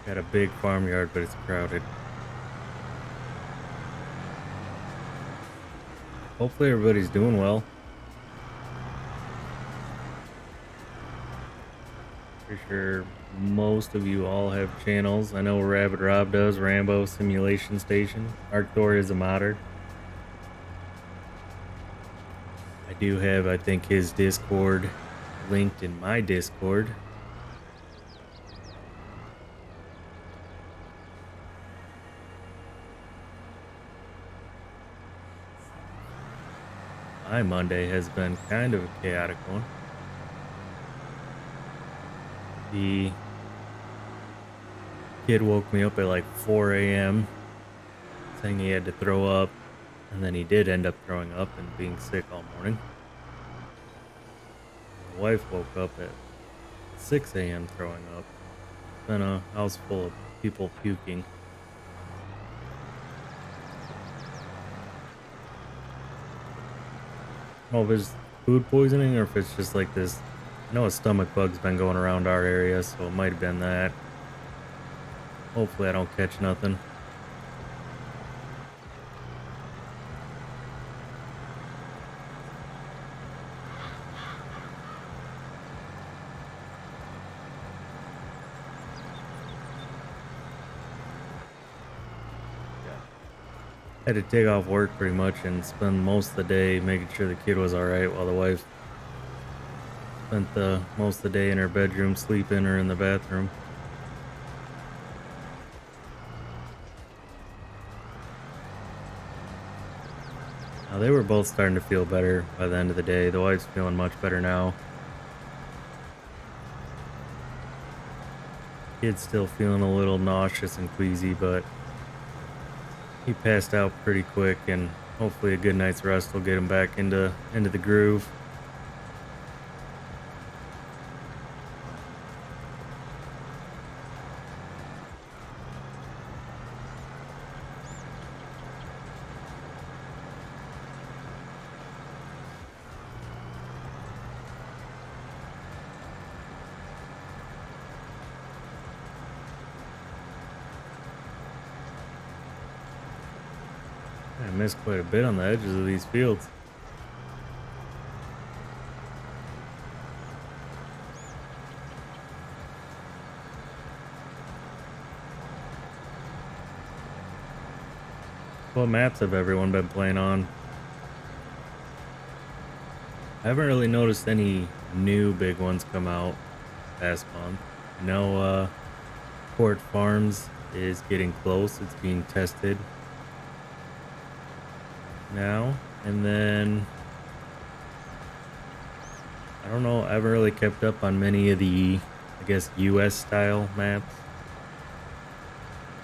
Got a big farmyard, but it's crowded. Hopefully everybody's doing well. Pretty sure most of you all have channels. I know Rabbit Rob does, Rambo Simulation Station. Arctor is a modder. I do have, I think, his Discord linked in my Discord. My Monday has been kind of a chaotic one. The kid woke me up at like 4 a.m. saying he had to throw up, and then he did end up throwing up and being sick all morning. My wife woke up at 6 a.m. throwing up. It's been a house full of people puking. I don't know if it's food poisoning or if it's just like this. I know a stomach bug's been going around our area, so it might have been that. Hopefully I don't catch nothing. I had to take off work pretty much and spend most of the day making sure the kid was alright, while the wife spent the most of the day in her bedroom sleeping or in the bathroom. Now, they were both starting to feel better by the end of the day. The wife's feeling much better now. Kid's still feeling a little nauseous and queasy, but he passed out pretty quick, and hopefully a good night's rest will get him back into the groove. I missed quite a bit on the edges of these fields. What maps have everyone been playing on? I haven't really noticed any new big ones come out past month. I know Port Farms is getting close. It's being tested now. And then I don't know, I haven't really kept up on many of the, I guess, US style maps.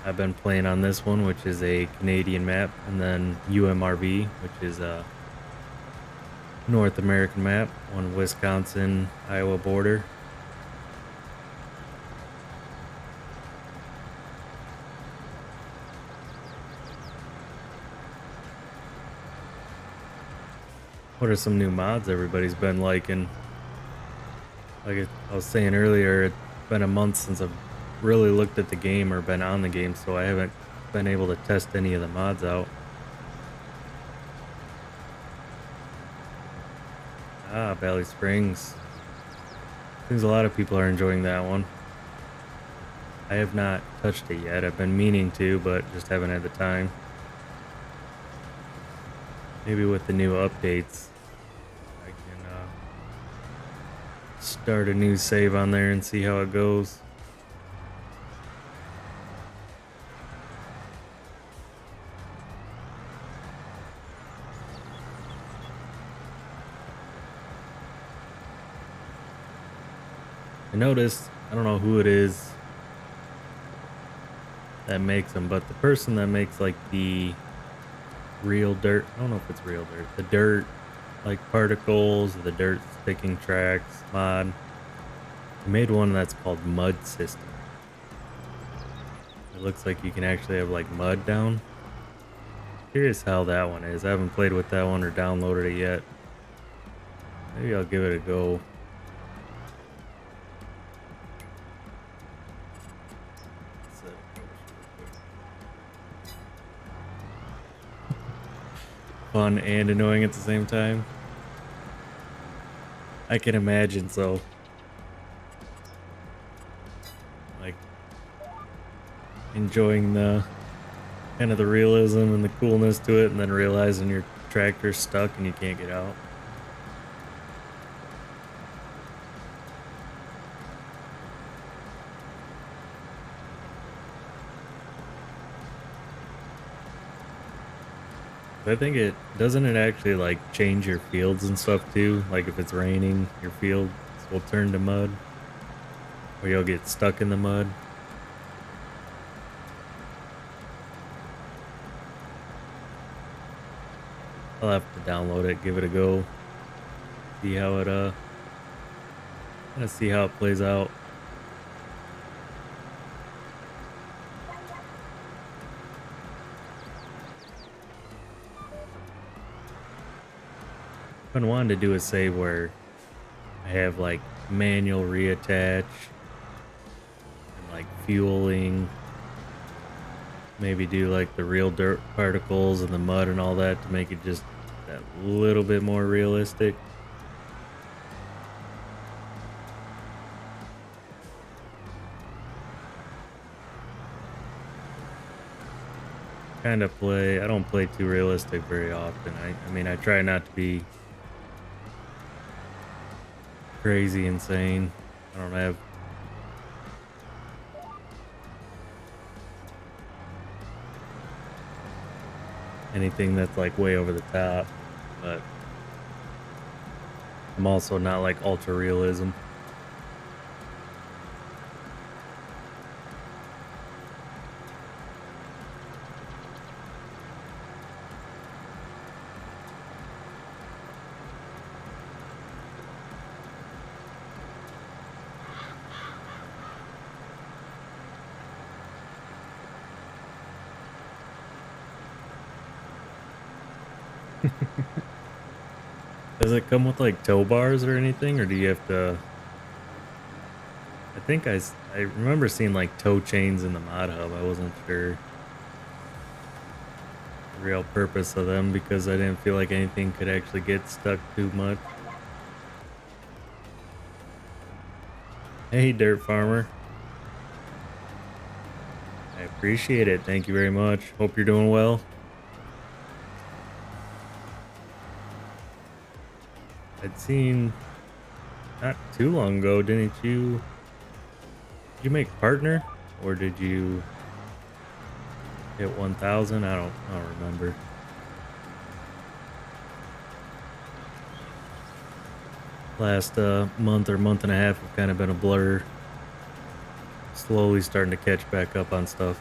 I've been playing on this one, which is a Canadian map, and then UMRB, which is a North American map on Wisconsin Iowa border. What are some new mods everybody's been liking? Like I was saying earlier, it's been a month since I've really looked at the game or been on the game, so I haven't been able to test any of the mods out. Ah, Valley Springs. Seems a lot of people are enjoying that one. I have not touched it yet. I've been meaning to, but just haven't had the time. Maybe with the new updates, I can start a new save on there and see how it goes. I noticed, I don't know who it is that makes them, but the person that makes like the real dirt. I don't know if it's real dirt. The dirt, like particles, the dirt sticking tracks, mod. I made one that's called Mud System. It looks like you can actually have like mud down. Curious how that one is. I haven't played with that one or downloaded it yet. Maybe I'll give it a go. Set a course real quick. Fun and annoying at the same time. I can imagine so. Like enjoying the kind of the realism and the coolness to it, and then realizing your tractor's stuck and you can't get out. I think it doesn't it actually like change your fields and stuff too? Like if it's raining, your fields will turn to mud, or you'll get stuck in the mud. I'll have to download it, give it a go, see how it kind of see how it plays out. Been wanting to do a save where I have like manual reattach and like fueling. Maybe do like the real dirt particles and the mud and all that to make it just that little bit more realistic. Kind of play, I don't play too realistic very often. I mean, I try not to be crazy insane. I don't have anything that's like way over the top, but I'm also not like ultra realism. Does it come with like tow bars or anything, or do you have to? I think I remember seeing like tow chains in the mod hub. I wasn't sure the real purpose of them because I didn't feel like anything could actually get stuck too much. Hey, Dirt Farmer. I appreciate it. Thank you very much. Hope you're doing well. I'd seen not too long ago, didn't you? Did you make partner or did you hit 1,000? I don't remember. Last month or month and a half have kind of been a blur. Slowly starting to catch back up on stuff.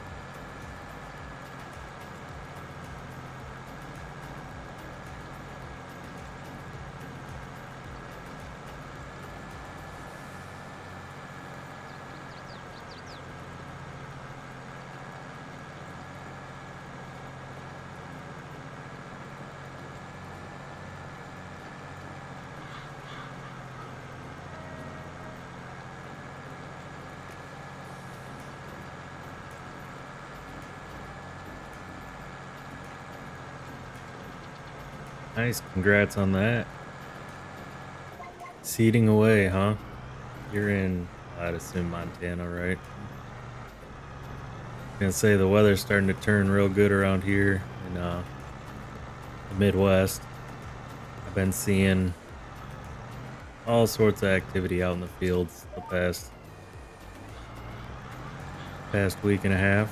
Nice, congrats on that. Seeding away, huh? You're in, I'd assume Montana, right? Gonna say the weather's starting to turn real good around here in the Midwest. I've been seeing all sorts of activity out in the fields the past week and a half.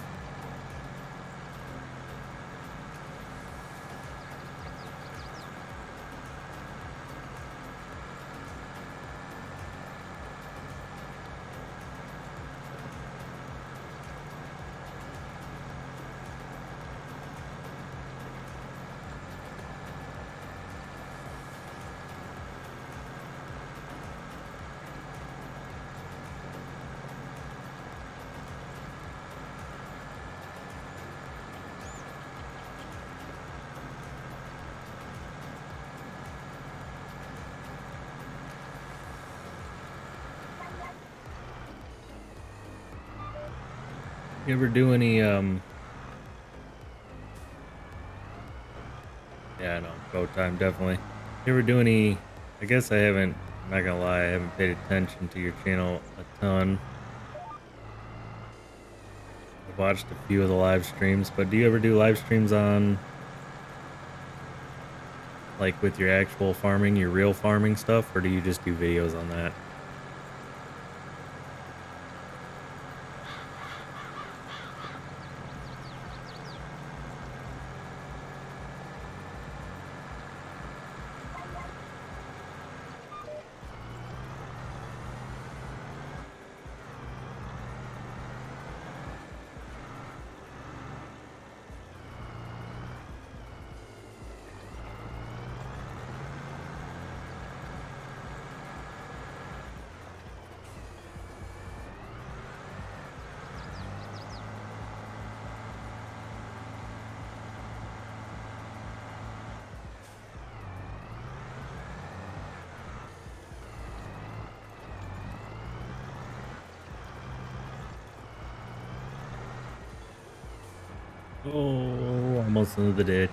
You ever do any yeah, no, go time definitely. You ever do any I guess I haven't I'm not gonna lie, I haven't paid attention to your channel a ton. I've watched a few of the live streams, but do you ever do live streams on like with your actual farming, your real farming stuff, or do you just do videos on that? Oh, almost into the ditch.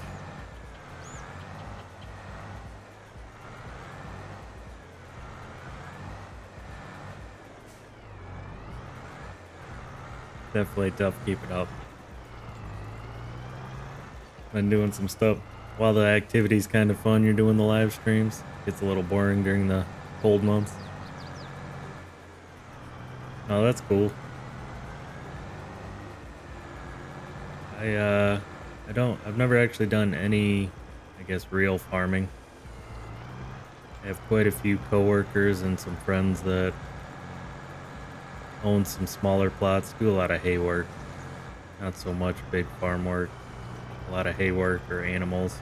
Definitely tough keeping up. Been doing some stuff while the activity's kind of fun. You're doing the live streams. Gets a little boring during the cold months. Oh, that's cool. I've never actually done any, I guess, real farming. I have quite a few coworkers and some friends that own some smaller plots, do a lot of hay work. Not so much big farm work. A lot of hay work or animals.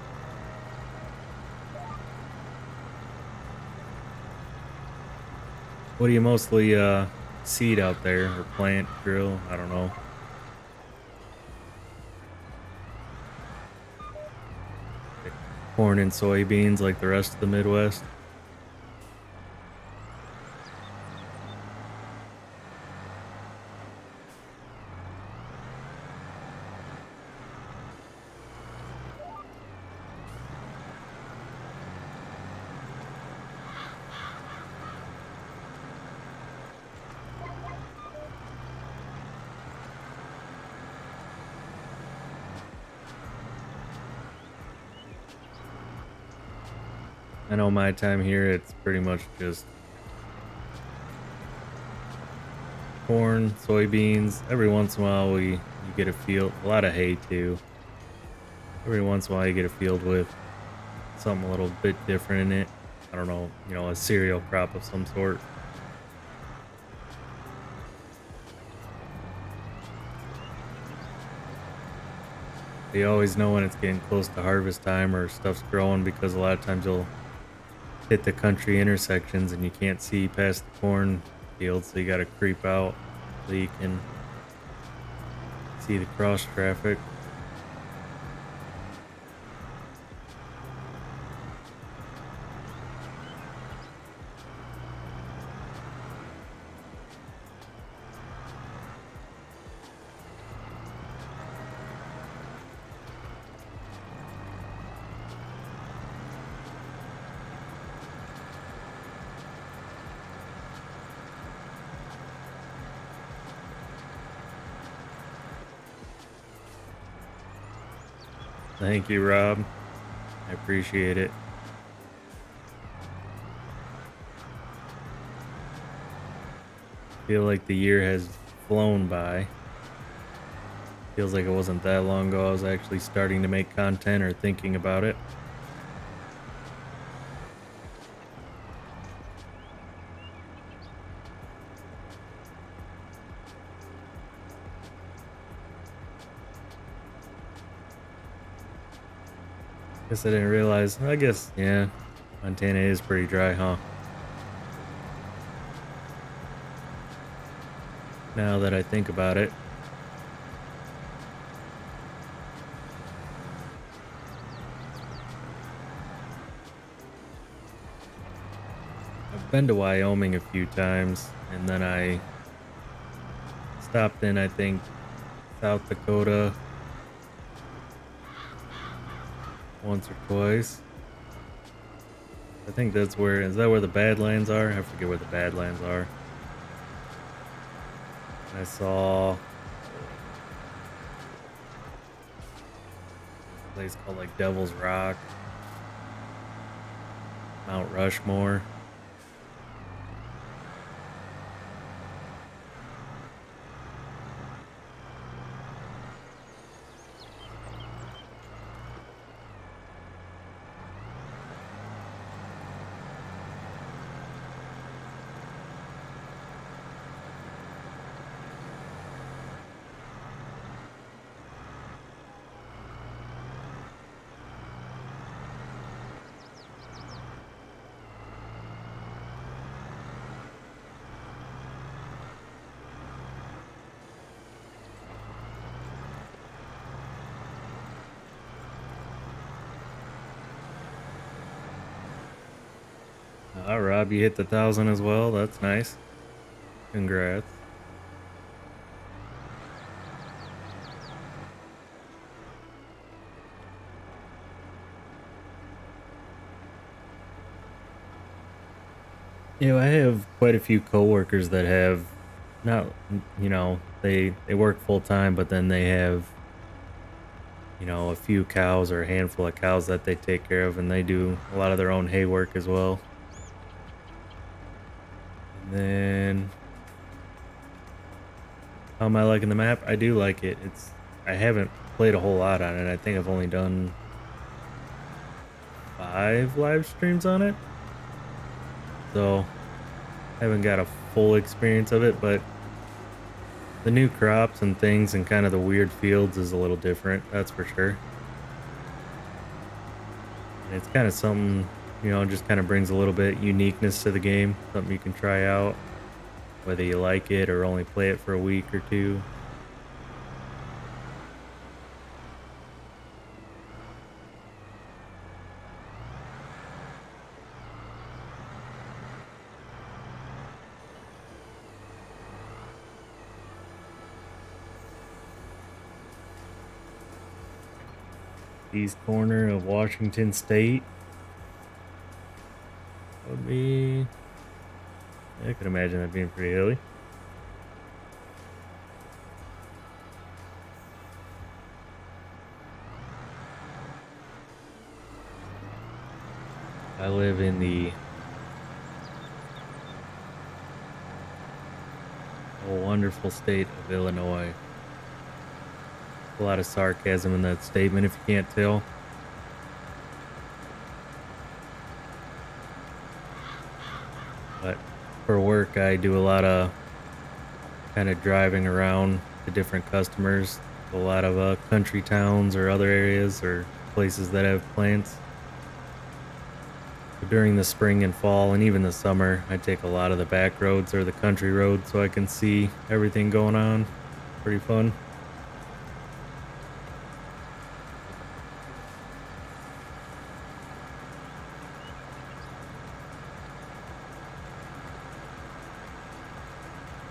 What do you mostly seed out there or plant, grow? I don't know. Like corn and soybeans like the rest of the Midwest. I know my time here, it's pretty much just corn, soybeans. Every once in a while, you get a field, a lot of hay too. Every once in a while, you get a field with something a little bit different in it. I don't know, a cereal crop of some sort. You always know when it's getting close to harvest time or stuff's growing because a lot of times you'll hit the country intersections and you can't see past the corn field, so you got to creep out so you can see the cross traffic. Thank you, Rob. I appreciate it. Feel like the year has flown by. Feels like it wasn't that long ago I was actually starting to make content or thinking about it. Guess I didn't realize. I guess, yeah, Montana is pretty dry, huh? Now that I think about it. I've been to Wyoming a few times, and then I stopped in, I think, South Dakota once or twice. I think that's where, is that where the Badlands are? I forget where the Badlands are. I saw a place called like Devil's Rock, Mount Rushmore. Rob, you hit the 1,000 as well. That's nice. Congrats. I have quite a few coworkers that have not, they work full time, but then they have, a few cows or a handful of cows that they take care of, and they do a lot of their own hay work as well. And then, how am I liking the map? I do like it. I haven't played a whole lot on it. I think I've only done 5 live streams on it. So, I haven't got a full experience of it, but the new crops and things and kind of the weird fields is a little different, that's for sure. And it's kind of something, just kind of brings a little bit uniqueness to the game, something you can try out, whether you like it or only play it for a week or two. East corner of Washington State would be, I could imagine that being pretty hilly. I live in the wonderful state of Illinois. A lot of sarcasm in that statement, if you can't tell. But for work, I do a lot of kind of driving around to different customers, a lot of country towns or other areas or places that have plants. But during the spring and fall and even the summer, I take a lot of the back roads or the country roads so I can see everything going on. Pretty fun.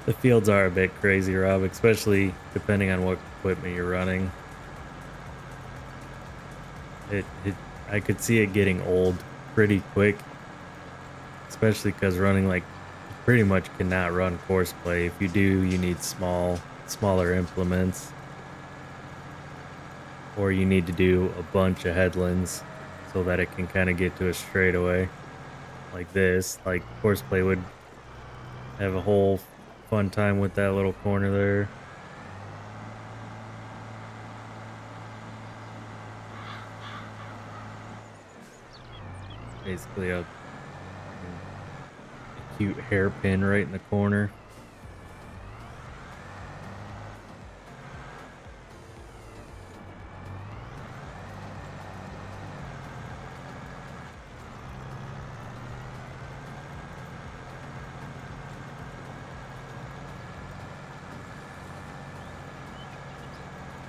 The fields are a bit crazy, Rob, especially depending on what equipment you're running. I could see it getting old pretty quick, especially because running like pretty much cannot run course play. If you do, you need smaller implements, or you need to do a bunch of headlands so that it can kind of get to a straightaway like this. Like course play would have a whole fun time with that little corner there. Basically a cute hairpin right in the corner.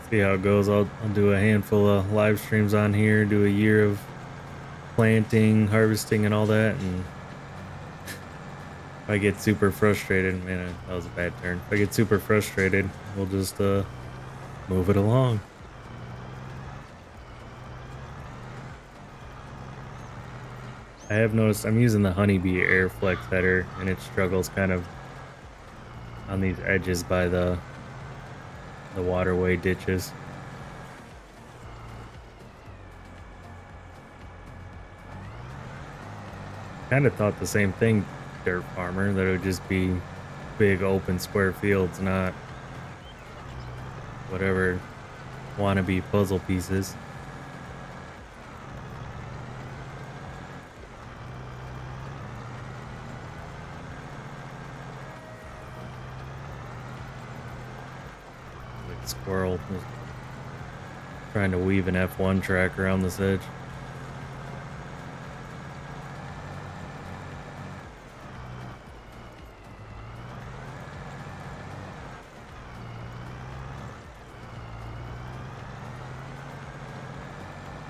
See how it goes. I'll do a handful of live streams on here, do a year of planting, harvesting, and all that, and if I get super frustrated, man, that was a bad turn. If I get super frustrated, we'll just Move it along. I have noticed I'm using the Honeybee air flex header and it struggles kind of on these edges by the waterway ditches. Kind of thought the same thing, dirt farmer, that it would just be big open square fields, not whatever wannabe puzzle pieces. Like squirrel was trying to weave an F1 track around this edge.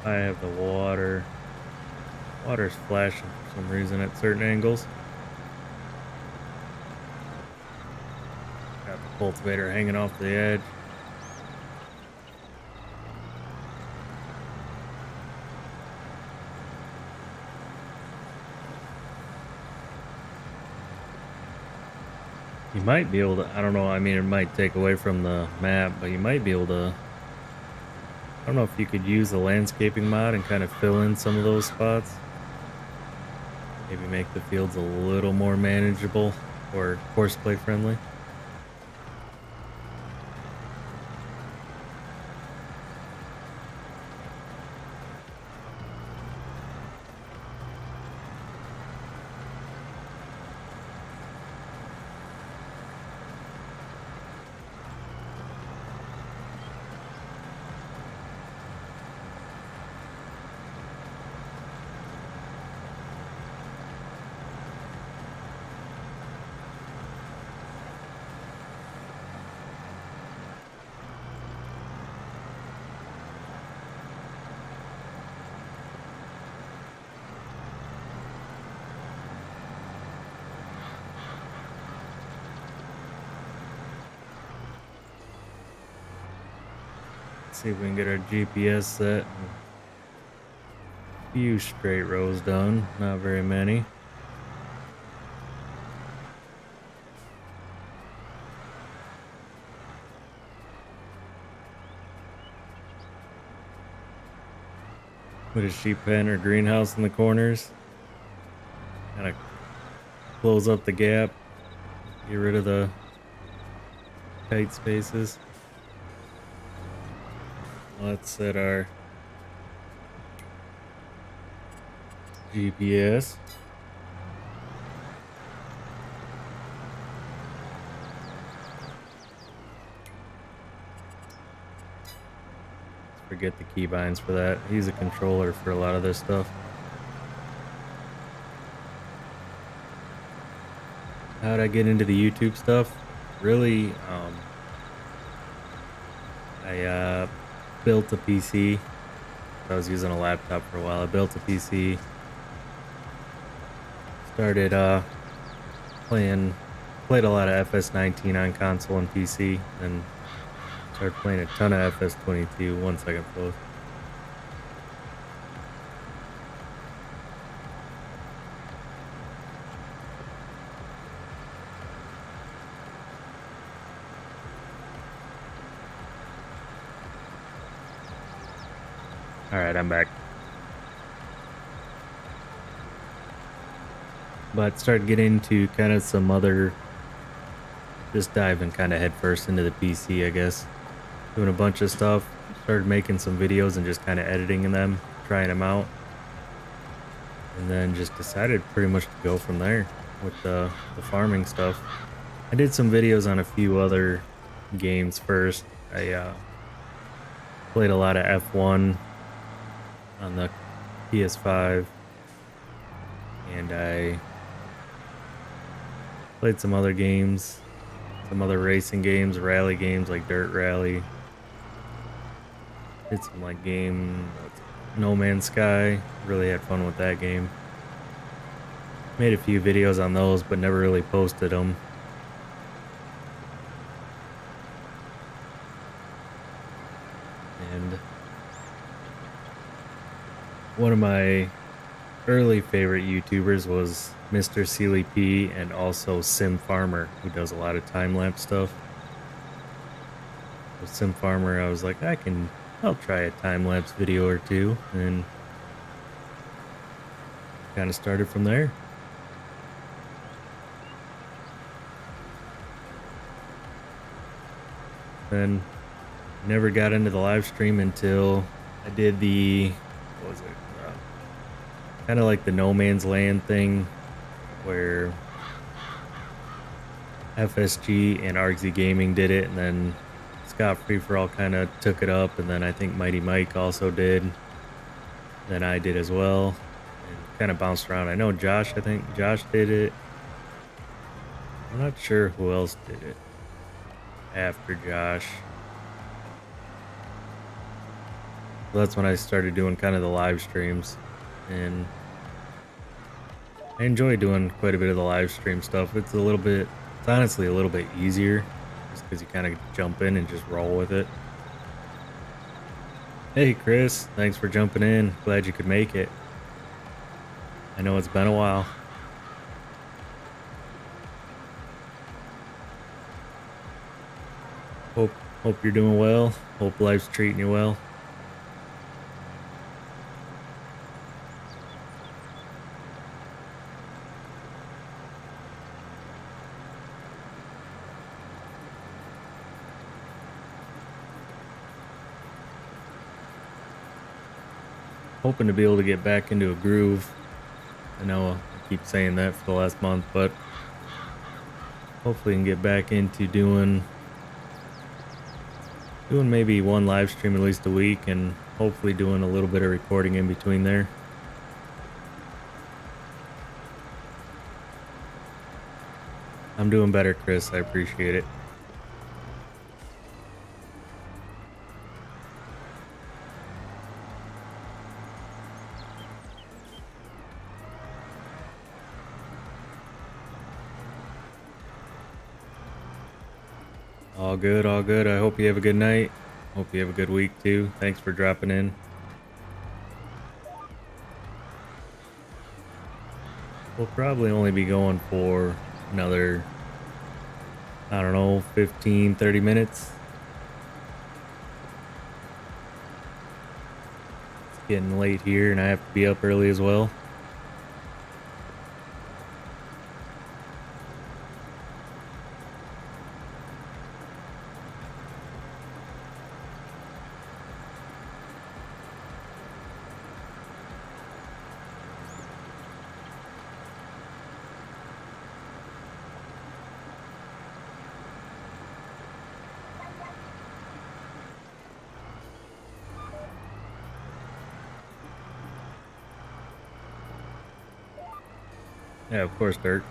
I have the water. Water's flashing for some reason at certain angles. Got the cultivator hanging off the edge. You might be able to, I don't know, I mean, it might take away from the map, but you might be able to, I don't know if you could use the landscaping mod and kind of fill in some of those spots. Maybe make the fields a little more manageable or horseplay friendly. See if we can get our GPS set. A few straight rows done, not very many. Put a sheep pen or greenhouse in the corners. Kind of close up the gap. Get rid of the tight spaces. Let's set our GPS. Forget the keybinds for that. I use a controller for a lot of this stuff. How'd I get into the YouTube stuff? Really, I built a PC. I was using a laptop for a while. I built a PC. Started played a lot of FS19 on console and PC, and started playing a ton of FS22 once I got both. Alright, I'm back. But started getting into kind of some other, just diving kind of headfirst into the PC, I guess. Doing a bunch of stuff. Started making some videos and just kind of editing them, trying them out. And then just decided pretty much to go from there with the farming stuff. I did some videos on a few other games first. I played a lot of F1 on the PS5, and I played some other games, some other racing games, rally games like Dirt Rally. Did some like No Man's Sky. Really had fun with that game. Made a few videos on those, but never really posted them. one of my early favorite YouTubers was Mr. Sealy P and also Sim Farmer, who does a lot of time lapse stuff. With Sim Farmer, I was like, I'll try a time lapse video or two, and kind of started from there. Then never got into the live stream until I did what was it? Kind of like the No Man's Land thing where FSG and Argsy Gaming did it, and then Scott Free for All kind of took it up, and then I think Mighty Mike also did. Then I did as well, and kind of bounced around. I know Josh, I think Josh did it. I'm not sure who else did it after Josh. So that's when I started doing kind of the live streams, and I enjoy doing quite a bit of the live stream stuff. It's honestly a little bit easier just because you kind of jump in and just roll with it. Hey Chris, thanks for jumping in. Glad you could make it. I know it's been a while. Hope you're doing well. Hope life's treating you well. Hoping to be able to get back into a groove. I know I keep saying that for the last month, but hopefully I can get back into doing maybe one live stream at least a week, and hopefully doing a little bit of recording in between there. I'm doing better, Chris. I appreciate it. All good, all good. I hope you have a good night. Hope you have a good week too. Thanks for dropping in. We'll probably only be going for another, I don't know, 15, 30 minutes. It's getting late here and I have to be up early as well. Yeah, of course, Dirk.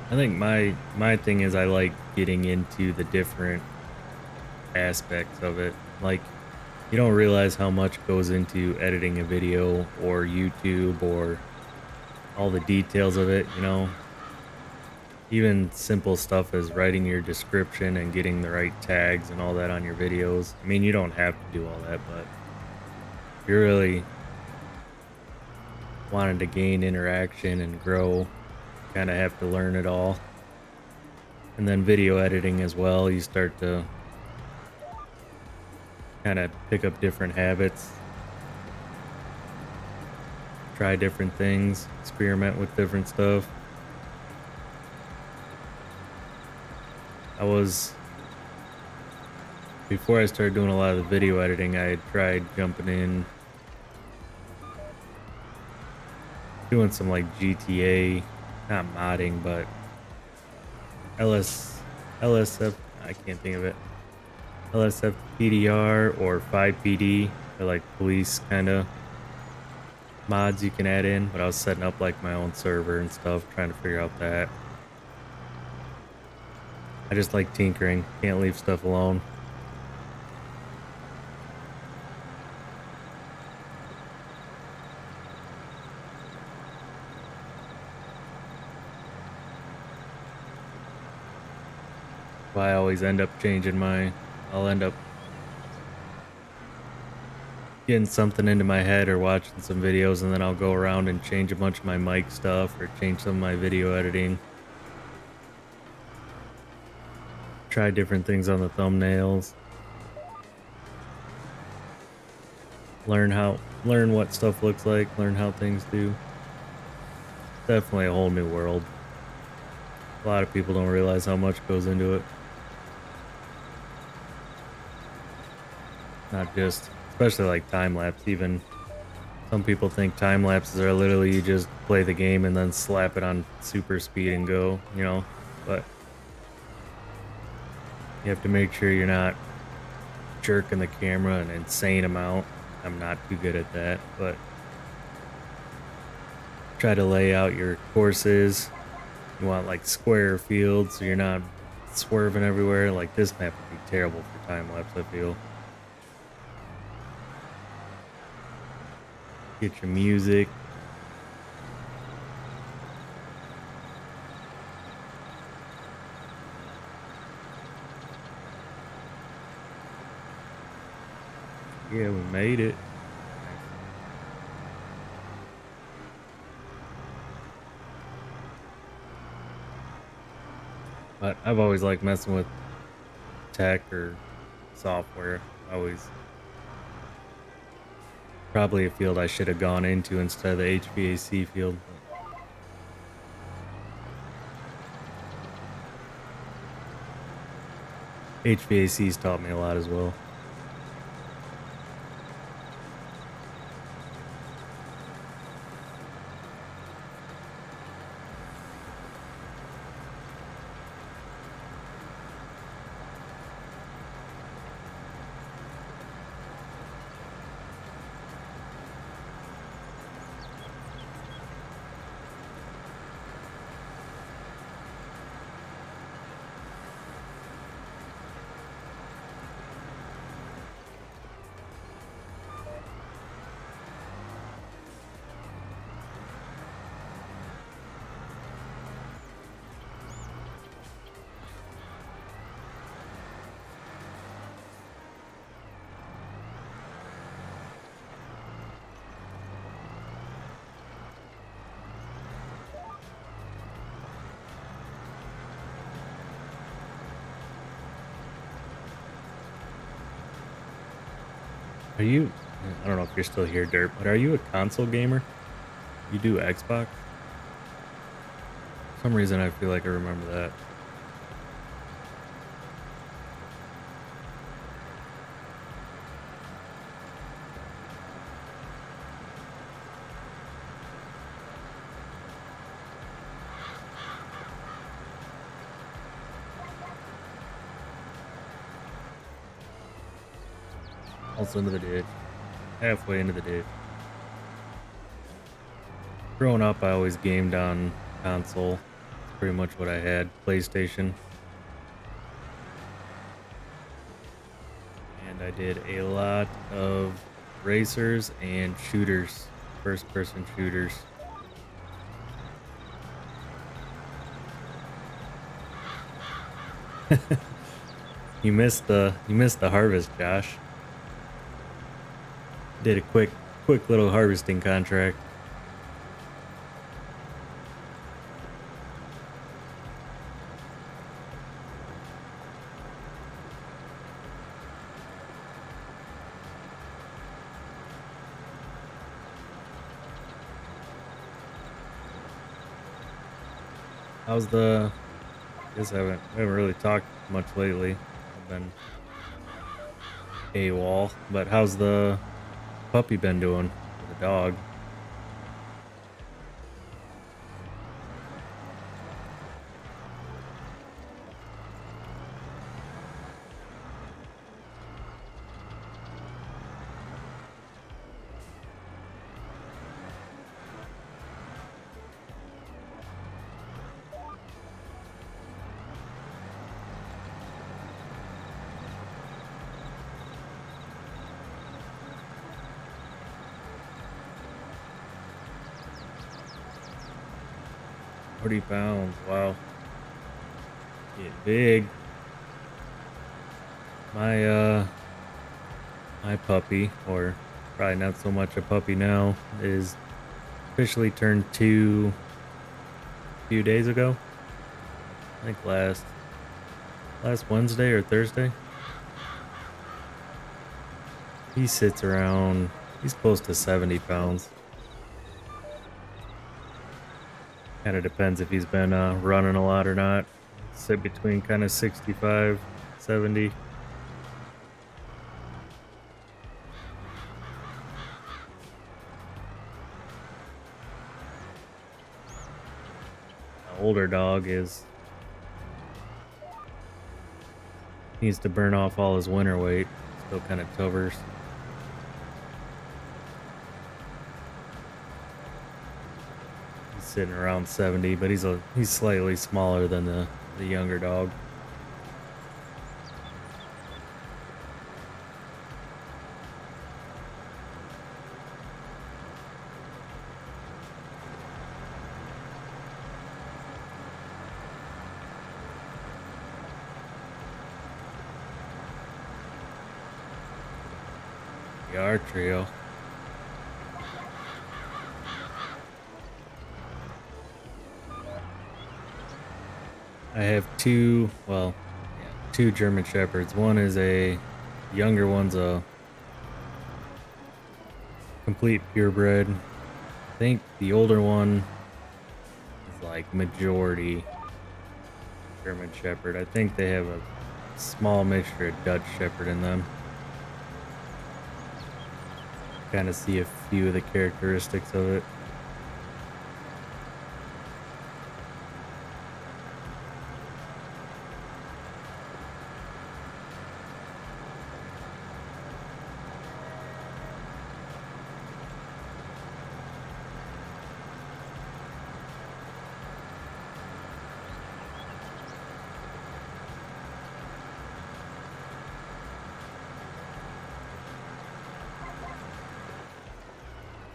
I think my thing is I like getting into the different aspects of it. Like, you don't realize how much goes into editing a video or YouTube or all the details of it, you know. Even simple stuff as writing your description and getting the right tags and all that on your videos. I mean, you don't have to do all that, but if you're really wanting to gain interaction and grow, kind of have to learn it all. And then video editing as well, you start to kind of pick up different habits, try different things, experiment with different stuff. Before I started doing a lot of the video editing, I had tried jumping in, doing some like GTA, not modding, but LSF, I can't think of it, LSF PDR or 5PD, they're like police kind of mods you can add in, but I was setting up like my own server and stuff, trying to figure out that. I just like tinkering, can't leave stuff alone. I always end up changing I'll end up getting something into my head or watching some videos, and then I'll go around and change a bunch of my mic stuff or change some of my video editing. Try different things on the thumbnails. Learn what stuff looks like, learn how things do. Definitely a whole new world. A lot of people don't realize how much goes into it. Not just, especially like time lapse. Even some people think time lapses are literally you just play the game and then slap it on super speed and go, but you have to make sure you're not jerking the camera an insane amount. I'm not too good at that, but try to lay out your courses. You want like square fields so you're not swerving everywhere. Like this map would be terrible for time lapse, I feel. Get your music. Yeah, we made it. But I've always liked messing with tech or software. Always probably a field I should have gone into instead of the HVAC field. But HVAC's taught me a lot as well. Are you? I don't know if you're still here, Dirt, but are you a console gamer? You do Xbox? For some reason I feel like I remember that. Also into the ditch. Halfway into the ditch. Growing up, I always gamed on console. That's pretty much what I had. PlayStation. And I did a lot of racers and shooters. First person shooters. You missed the harvest, Josh. Did a quick little harvesting contract. How's the? I guess we haven't really talked much lately. I've been AWOL, but how's the puppy been doing? The dog. £40. Wow. Get big. My my puppy, or Probably not so much a puppy now. Is officially turned 2 a few days ago. I think last Wednesday or Thursday. He sits around, he's close to 70 pounds. Kind of depends if he's been running a lot or not. Sit between kind of 65, 70. The older dog needs to burn off all his winter weight. Still kind of covers. He's sitting around 70, but he's slightly smaller than the younger dog. The R trio. I have two German Shepherds. One is the younger one's a complete purebred. I think the older one is like majority German Shepherd. I think they have a small mixture of Dutch Shepherd in them. Kind of see a few of the characteristics of it.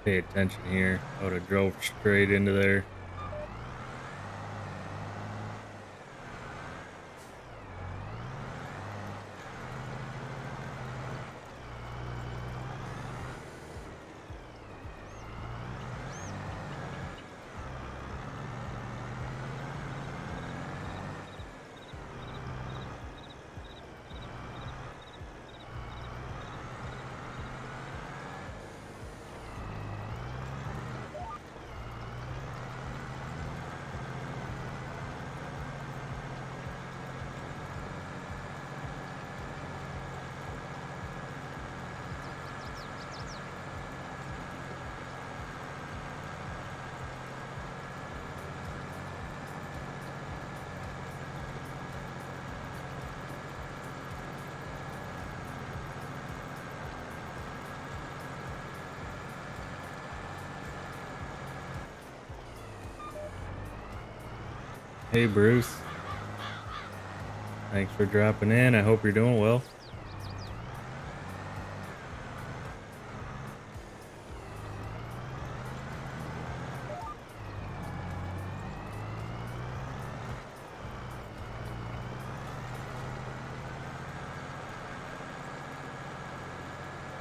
Pay attention here. I would have drove straight into there. Hey Bruce, thanks for dropping in. I hope you're doing well.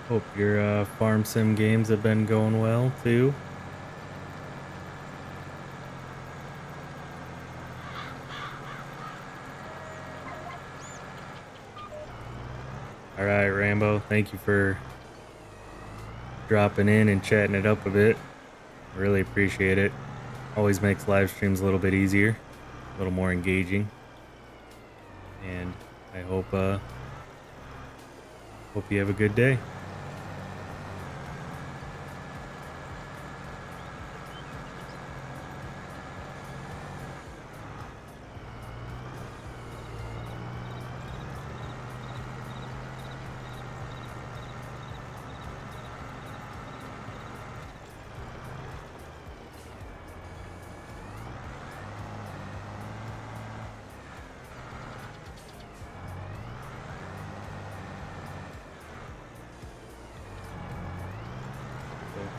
Hope your farm sim games have been going well too. All right, Rambo, thank you for dropping in and chatting it up a bit. Really appreciate it. Always makes live streams a little bit easier, a little more engaging. And I hope you have a good day.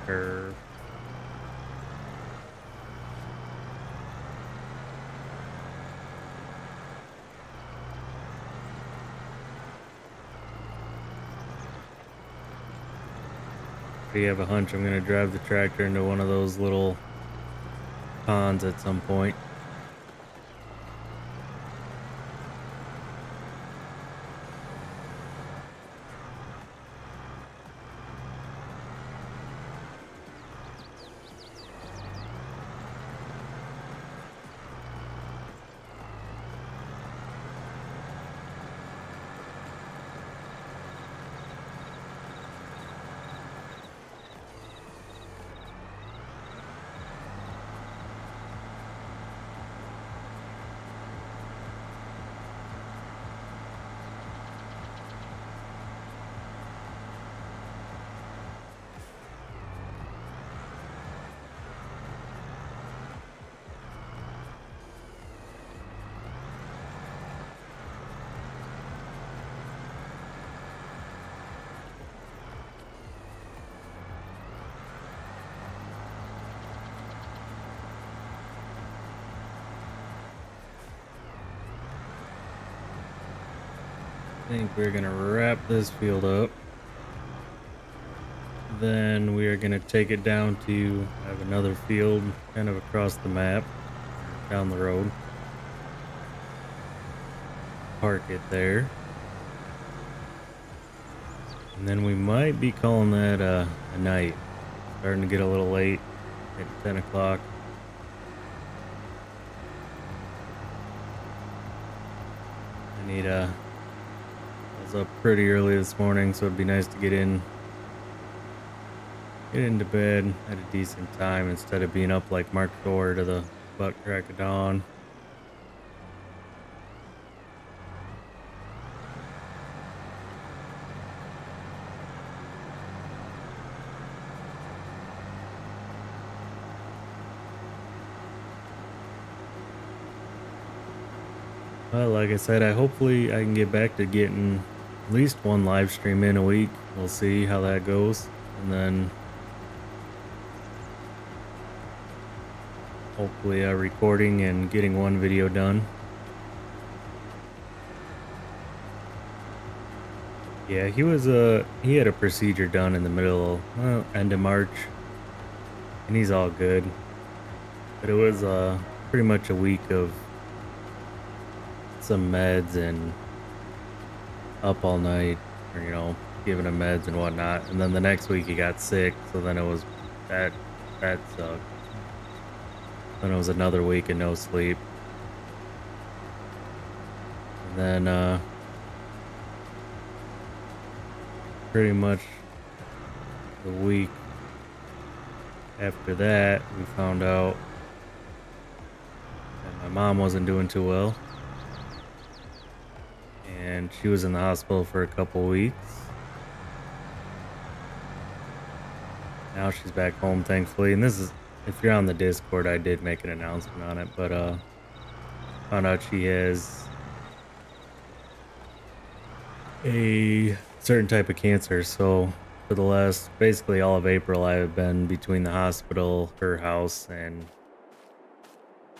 Curve. already have a hunch I'm gonna drive the tractor into one of those little ponds at some point. I think we're gonna wrap this field up. Then we are gonna take it down to have another field kind of across the map, down the road. Park it there. And then we might be calling that a night. Starting to get a little late at 10 o'clock. I need I was up pretty early this morning, so it'd be nice to get into bed at a decent time instead of being up like Mark Thor to the butt crack of dawn. Well, like I said, hopefully I can get back to getting at least one live stream in a week. We'll see how that goes. And then hopefully recording and getting one video done. Yeah, he had a procedure done in the end of March. And he's all good. But it was pretty much a week of some meds and up all night, or giving him meds and whatnot. And then the next week he got sick, so then it was that sucked. Then it was another week of no sleep. And then pretty much the week after that we found out that my mom wasn't doing too well. And she was in the hospital for a couple weeks. Now she's back home, thankfully. And this is, if you're on the Discord, I did make an announcement on it, but found out she has a certain type of cancer. So for the last, basically all of April, I have been between the hospital, her house, and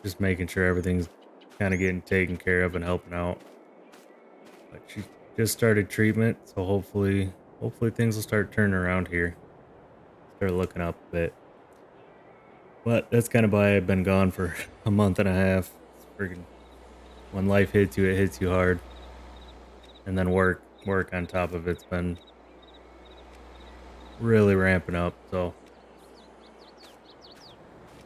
just making sure everything's kind of getting taken care of and helping out. But she just started treatment, so hopefully things will start turning around here. Start looking up a bit. But that's kind of why I've been gone for a month and a half. It's freaking, when life hits you, it hits you hard. And then work on top of it's been really ramping up. So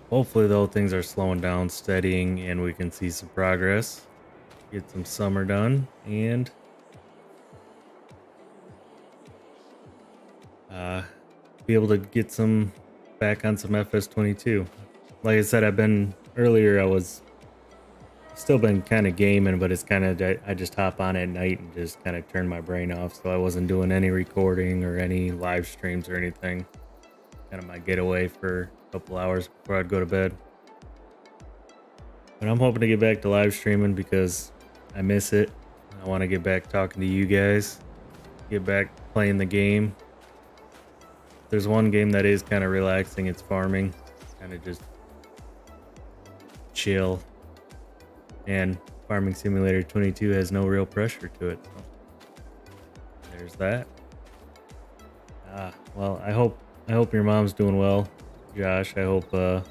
hopefully though things are slowing down, steadying, and we can see some progress. Get some summer done and be able to get some back on some FS22. Like I said, I was still been kind of gaming, but it's kind of, I just hop on at night and just kind of turn my brain off. So I wasn't doing any recording or any live streams or anything. Kind of my getaway for a couple hours before I'd go to bed. But I'm hoping to get back to live streaming because I miss it. I want to get back talking to you guys, get back playing the game. There's one game that is kind of relaxing. It's farming, kind of just chill. And Farming Simulator 22 has no real pressure to it. So there's that. Well, I hope I hope your mom's doing well, Josh. I hope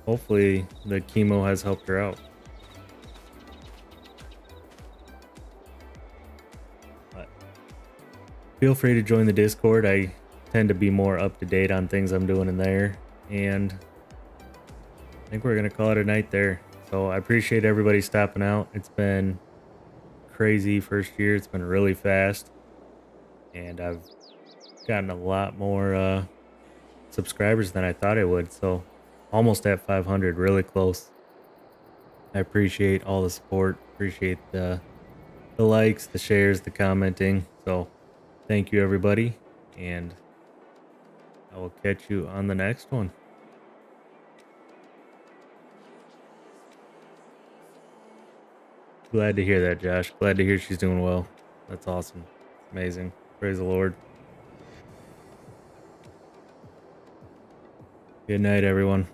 hopefully the chemo has helped her out. But feel free to join the Discord. I tend to be more up to date on things I'm doing in there, and I think we're gonna call it a night there. So I appreciate everybody stopping out. It's been crazy first year. It's been really fast, and I've gotten a lot more subscribers than I thought I would. So almost at 500, really close. I appreciate all the support. Appreciate the likes, the shares, the commenting. So thank you everybody, and I will catch you on the next one. Glad to hear that, Josh. Glad to hear she's doing well. That's awesome. It's amazing. Praise the Lord. Good night, everyone.